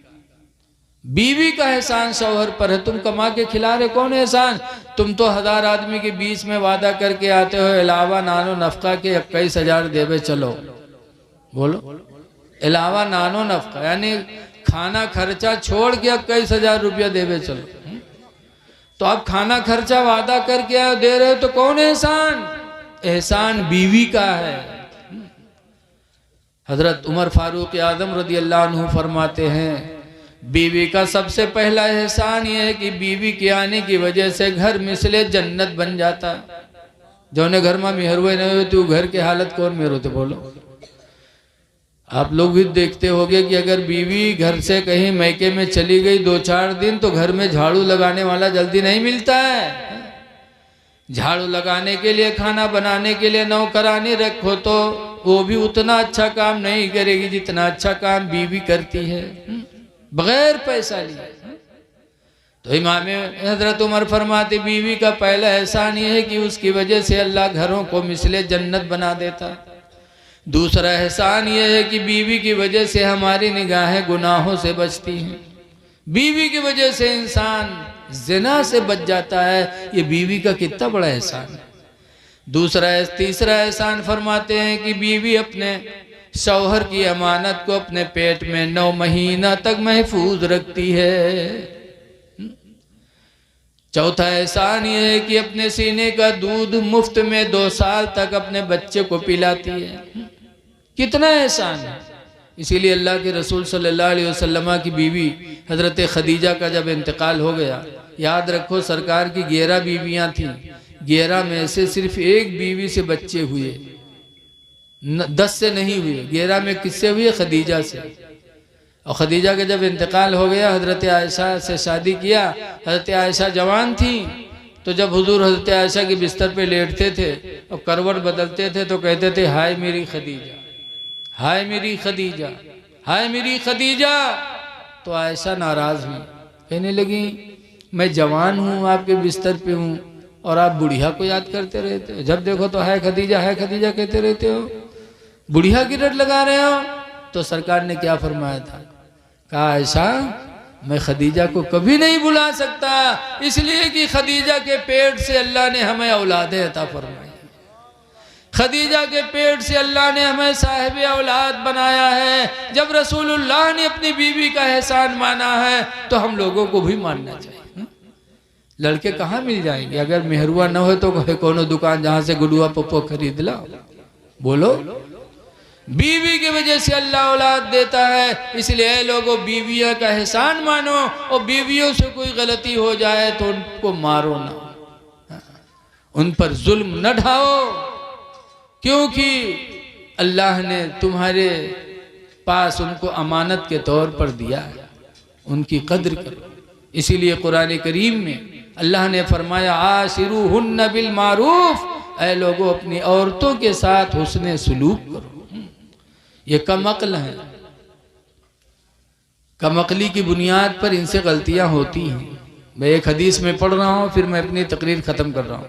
बीवी का एहसान शौहर पर है। तुम कमा के खिला रहे, कौन एहसान? तुम तो 1000 आदमी के बीच में वादा करके आते हो, अलावा नानो नफका के 21,000 देवे चलो। बोलो, अलावा नानो नफका यानी खाना खर्चा छोड़ के 21,000 रुपया देवे चलो। तो आप खाना खर्चा वादा करके आए, दे रहे हो, तो कौन एहसान? एहसान बीवी का है। हजरत उमर फारूक आजम रज़ी अल्लाह अन्हु फरमाते हैं, बीवी का सबसे पहला एहसान ये है कि बीवी के आने की वजह से घर मिसले जन्नत बन जाता। जो ने घर में मेहरवे नहीं हुए तो घर की हालत कौन मेहर होते? बोलो। आप लोग भी देखते होंगे कि अगर बीवी घर से कहीं मैके में चली गई 2-4 दिन तो घर में झाड़ू लगाने वाला जल्दी नहीं मिलता है। झाड़ू लगाने के लिए, खाना बनाने के लिए नौकरानी रखो तो वो भी उतना अच्छा काम नहीं करेगी जितना अच्छा काम बीवी करती है बगैर पैसा लिए। तो इमाम हजरत उमर फरमाते, बीवी का पहला एहसान ये है कि उसकी वजह से अल्लाह घरों को मिसले जन्नत बना देता। दूसरा एहसान ये है कि बीवी की वजह से हमारी निगाहें गुनाहों से बचती हैं। बीवी की वजह से इंसान ज़िना से बच जाता है। ये बीवी का कितना बड़ा एहसान है। तीसरा एहसान फरमाते हैं कि बीवी अपने शौहर की अमानत को अपने पेट में 9 महीना तक महफूज रखती है। चौथा एहसान ये है कि अपने सीने का दूध मुफ्त में 2 साल तक अपने बच्चे को पिलाती है। कितना एहसान है। इसीलिए अल्लाह के रसूल सल्लल्लाहु अलैहि वसल्लम की बीवी हजरत खदीजा का जब इंतकाल हो गया, याद रखो सरकार की 11 बीवियां थीं, 11 में से सिर्फ एक बीवी से बच्चे हुए, 10 से नहीं हुए। 11 में किससे हुए? खदीजा से। और खदीजा का जब इंतकाल हो गया, हजरत आयशा से शादी किया। हजरत आयशा जवान थी, तो जब हुजूर हजरत आयशा के बिस्तर पे लेटते थे और करवट बदलते थे तो कहते थे, हाय मेरी खदीजा, हाय मेरी खदीजा, हाय मेरी खदीजा। तो आयशा नाराज हुई, कहने लगी, मैं जवान हूँ, आपके बिस्तर पे हूँ और आप बुढ़िया को याद करते रहते हो। जब देखो तो हाय खदीजा कहते रहते हो, बुढ़िया की रट लगा रहे हो। तो सरकार ने क्या फरमाया था? कहा, आयशा मैं खदीजा को कभी नहीं बुला सकता, इसलिए कि खदीजा के पेट से अल्लाह ने हमें औलादें अता फरमाई। खदीजा के पेट से अल्लाह ने हमें साहिब औलाद बनाया है। जब रसूलुल्लाह ने अपनी बीवी का एहसान माना है तो हम लोगों को भी मानना चाहिए। लड़के कहाँ मिल जाएंगे? अगर मेहरुआ न हो तो कोनो दुकान जहाँ से गुडुआ पप्पो खरीद ला। बोलो, बीवी की वजह से अल्लाह औलाद देता है। इसलिए लोगों, बीवियों का एहसान मानो और बीवियों से कोई गलती हो जाए तो उनको मारो ना, उन पर जुल्म न ढाओ, क्योंकि अल्लाह ने तुम्हारे पास उनको अमानत के तौर पर दिया है। उनकी कद्र करो। इसीलिए कुरान करीम में अल्लाह ने फरमाया, आशिरूहुन्ना बिल मारूफ, ऐ लोगों अपनी औरतों के साथ हुस्ने सुलूक करो। ये कम अक्ल है, कम अक्ली की बुनियाद पर इनसे गलतियां होती हैं। मैं एक हदीस में पढ़ रहा हूँ, फिर मैं अपनी तकरीर ख़त्म कर रहा हूँ।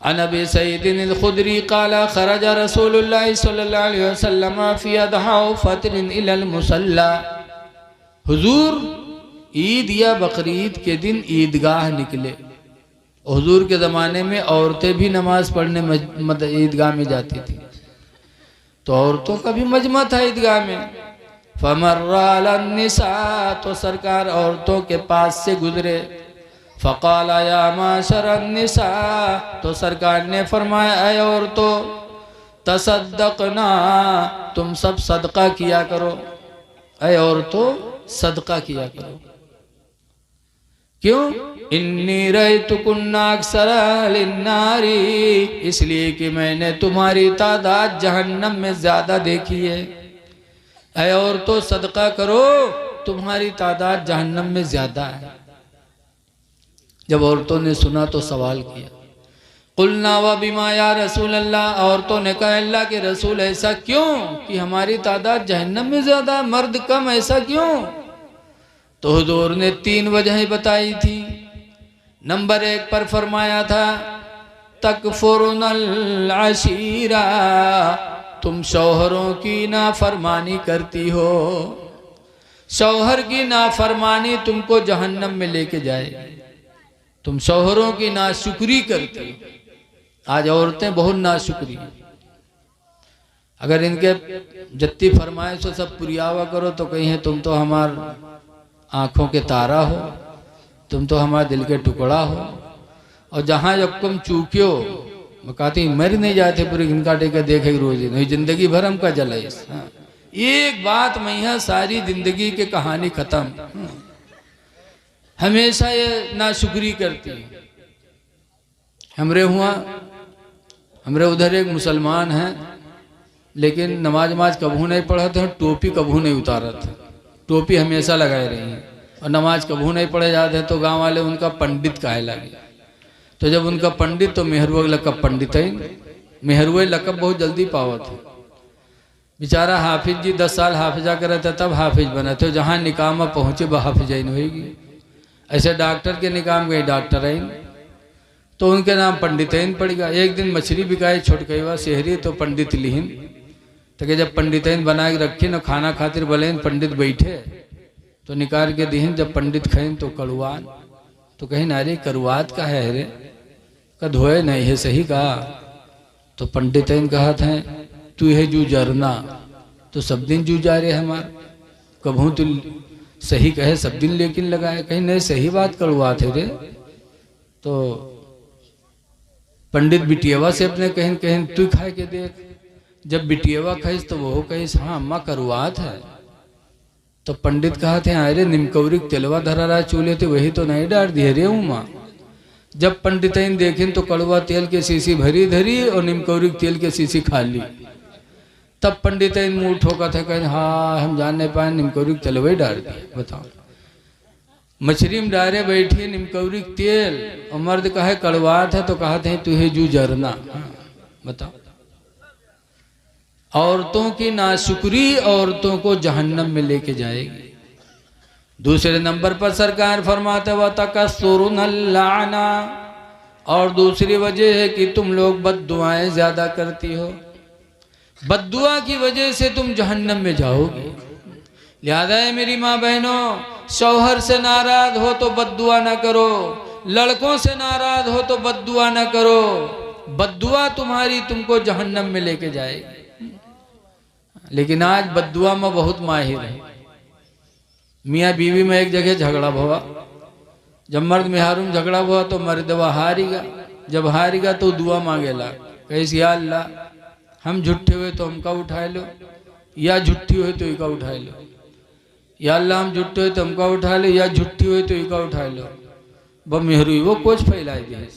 अन अबी सईद अल-खुदरी क़ाला खरज रसूलुल्लाह सल्लल्लाहु अलैहि वसल्लम फ़ी अदहा फ़त्रिन इलल मुसल्ला। हुजूर ईद या बकरीद के दिन ईदगाह निकले। हुजूर के ज़माने में औरतें भी नमाज पढ़ने ईदगाह में जाती थी, तो औरतों का भी मजमा था ईदगाह में। फमर्रा अलन निसा, तो सरकार औरतों के पास से गुजरे। फ़क़ाल या माशरन निसा, तो सरकार ने फरमाया ऐ औरतों, तसद्दक़ना, तुम सब सदका किया करो। ऐ औरतों सदका किया करो। क्यों? इन्नी रअयतुकुन्ना अक्सरा लिन्नारी, इसलिए कि मैंने तुम्हारी तादाद जहन्नम में ज्यादा देखी है। ऐ औरतों सदका करो, तुम्हारी तादाद जहन्नम में ज्यादा है। जब औरतों ने सुना तो सवाल किया, कुलना व बिमा या रसूल अल्लाह, औरतों ने कहा अल्लाह के रसूल ऐसा क्यों कि हमारी तादाद जहन्नम में ज्यादा, मर्द कम, ऐसा क्यों? तो हुजूर ने 3 वजहें बताई थी। नंबर 1 पर फरमाया था तकफुरुनल अशीरा, तुम शौहरों की नाफरमानी करती हो। शौहर की नाफरमानी तुमको जहन्नम में लेके जाएगी। तुम शौहरों की नाशुक्री करती हो। आज औरतें बहुत नाशुक्री, अगर इनके जत्ती फरमाइश सब पुरियावा करो तो कहीं तुम तो हमार आँखों के तारा हो, तुम तो हमारे दिल के टुकड़ा हो, और जहाँ जब तुम चूक्यो कहती मर नहीं जाते पूरी इनका टेके देखे रोज नहीं, जिंदगी भर हमका जलाइस। एक बात मैया सारी जिंदगी की कहानी खत्म। हमेशा ये नाशुक्री करती। हमरे उधर एक मुसलमान हैं, लेकिन नमाज कभू नहीं पढ़ा था, टोपी कभू नहीं उतारा था, टोपी हमेशा लगाए रही हैं, और नमाज कभू नहीं पढ़े जाते। तो गांव वाले उनका पंडित कहे लगे। तो जब उनका पंडित, तो मेहरुआ लकब पंडित है। मेहरुआ लकब बहुत जल्दी पावा था। बेचारा हाफिज जी 10 साल हाफिजा करे थे, तब हाफिज बना। तो जहाँ निकाह में पहुँचे वह हाफिजा नहीं होगी। ऐसे डॉक्टर के निकाम गए डॉक्टर आइन, तो उनके नाम पंडितैन पड़ गया। एक दिन मछली बिकाई छोटकईवा शहरी, तो पंडित लिहिन, तो कि जब पंडितैन बना के रखी न खाना खातिर बोलेन पंडित बैठे, तो निकाल के दिहिन। जब पंडित खाइन तो कड़ुआन, तो कहीं अरे करुआत का है रे, का धोए नहीं है, सही कहा। तो पंडितैन कहा था तू है जू जरना, तो सब दिन जू जा रहे हमार, कभू तू सही कहे सब दिन लेकिन लगाए, कहीं नहीं सही बात कड़ुआत है रे। तो पंडित बिटियावा से अपने कहीं कहीं तू खा के देख। जब बिटियावा खाइस तो वो कहिस हाँ अम्मा करुआत है। तो पंडित कहा थे अरे निमकौरी तेलवा धरा रहा चूल्हे थे, वही तो नहीं डाल दिए रे माँ। जब पंडितैन देखें तो कड़वा तेल के शीशी भरी धरी और निमकौरी तेल के शीशी खाली। तब पंडितैन मुंह ठोका था, कहें हाँ हम जान नहीं पाए, निमकौरी तेलवा ही डाल दिए। बताओ, मछली में डारे बैठी निमकौरी तेल, और मर्द कहे कड़वात है, तो कहते हैं तुहे जू जरना। बताओ, औरतों की नाशुक्री औरतों को जहन्नम में लेके जाएगी। दूसरे नंबर पर सरकार फरमाते हुआ तकस्सुरुनल लाना, और दूसरी वजह है कि तुम लोग बद्दुआएं ज्यादा करती हो। बद्दुआ की वजह से तुम जहन्नम में जाओगे। लिहाजा है मेरी माँ बहनों, शौहर से नाराज हो तो बद्दुआ ना करो, लड़कों से नाराज हो तो बद्दुआ ना करो। बद्दुआ तुम्हारी तुमको जहन्नम में लेके जाएगी। लेकिन आज बद्दुआ में बहुत माहिर है। मियाँ बीवी में एक जगह झगड़ा हुआ। जब मर्द मेहरून झगड़ा हुआ तो मर्दवा हारेगा। जब हारेगा तो दुआ मांगेला, कैसे या अल्लाह हम झूठे हुए तो हमका उठा लो, या झूठी हुए तो इका उठा लो। या अल्लाह हम झूठे हुए तो हमका उठा लो, या झूठी हुए तो इका उठा लो। वह मेहरू वो कुछ फैला दिए,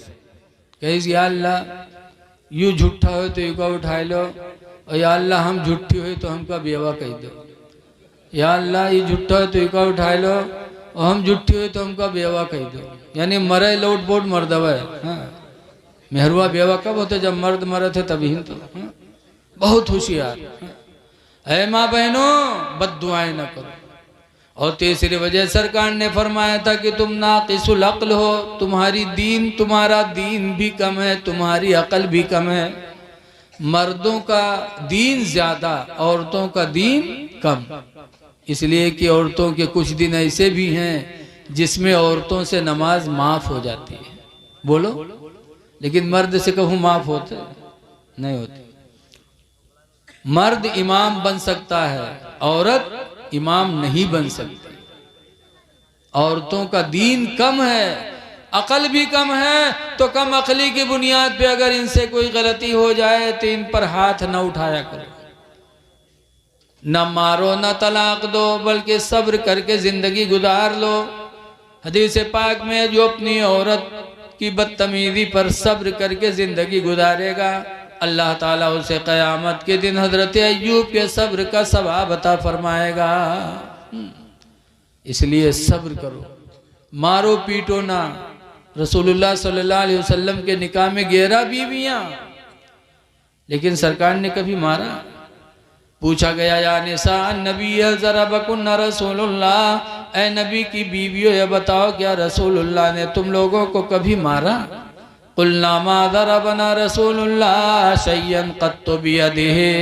कैसे या अल्लाह यूँ झूठा हो तो इका उठा लो, और या अल्लाह हम झूठी हुई तो हमका बेवा कह दो। या अल्लाह ये झूठा हो तो इका उठा लो, और हम झूठी हुई तो हमका बेवा कह दो। यानी मरे लोट बोट मर्दवा है। हाँ, मेहरुआ बेवा कब होते? जब मर्द मरे थे तभी तो। हाँ? बहुत होशियार है माँ बहनों, बद्दुआएं न करो। और तीसरी वजह सरकार ने फरमाया था कि तुम नाकिसुल अक्ल हो, तुम्हारा दीन भी कम है, तुम्हारी अकल भी कम है। मर्दों का दीन ज्यादा, औरतों का दीन कम। इसलिए कि औरतों के कुछ दिन ऐसे भी हैं जिसमें औरतों से नमाज माफ हो जाती है। बोलो, लेकिन मर्द से कहूँ माफ होते नहीं होते। मर्द इमाम बन सकता है, औरत इमाम नहीं बन सकती। औरतों का दीन कम है, अकल भी कम है, तो कम अकली की बुनियाद पे अगर इनसे कोई गलती हो जाए तो इन पर हाथ न उठाया करो, न मारो न तलाक दो, बल्कि सब्र करके जिंदगी गुजार लो। हदीस पाक में जो अपनी औरत की बदतमीजी पर सब्र करके जिंदगी गुजारेगा, अल्लाह ताला उसे क़यामत के दिन हजरत अय्यूब के सब्र का सवाब अता फरमाएगा। इसलिए सब्र करो, मारो पीटो ना। रसूलुल्लाह सल्लल्लाहु अलैहि वसल्लम के निकाह में 11 बीवियां, लेकिन सरकार ने कभी मारा? पूछा गया, या निसा नबी ज़रबकुन्न रसूलुल्लाह, ए नबी की बीवियों ये बताओ क्या रसूलुल्लाह ने तुम लोगों को कभी मारा? कुल्ना मा ज़रबना रसूलुल्लाह शय्यन क़त्तु बियदिही।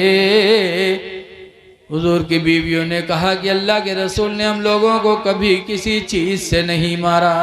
हुजूर की बीवियों ने कहा कि अल्लाह के रसूल ने हम लोगों को कभी किसी चीज से नहीं मारा।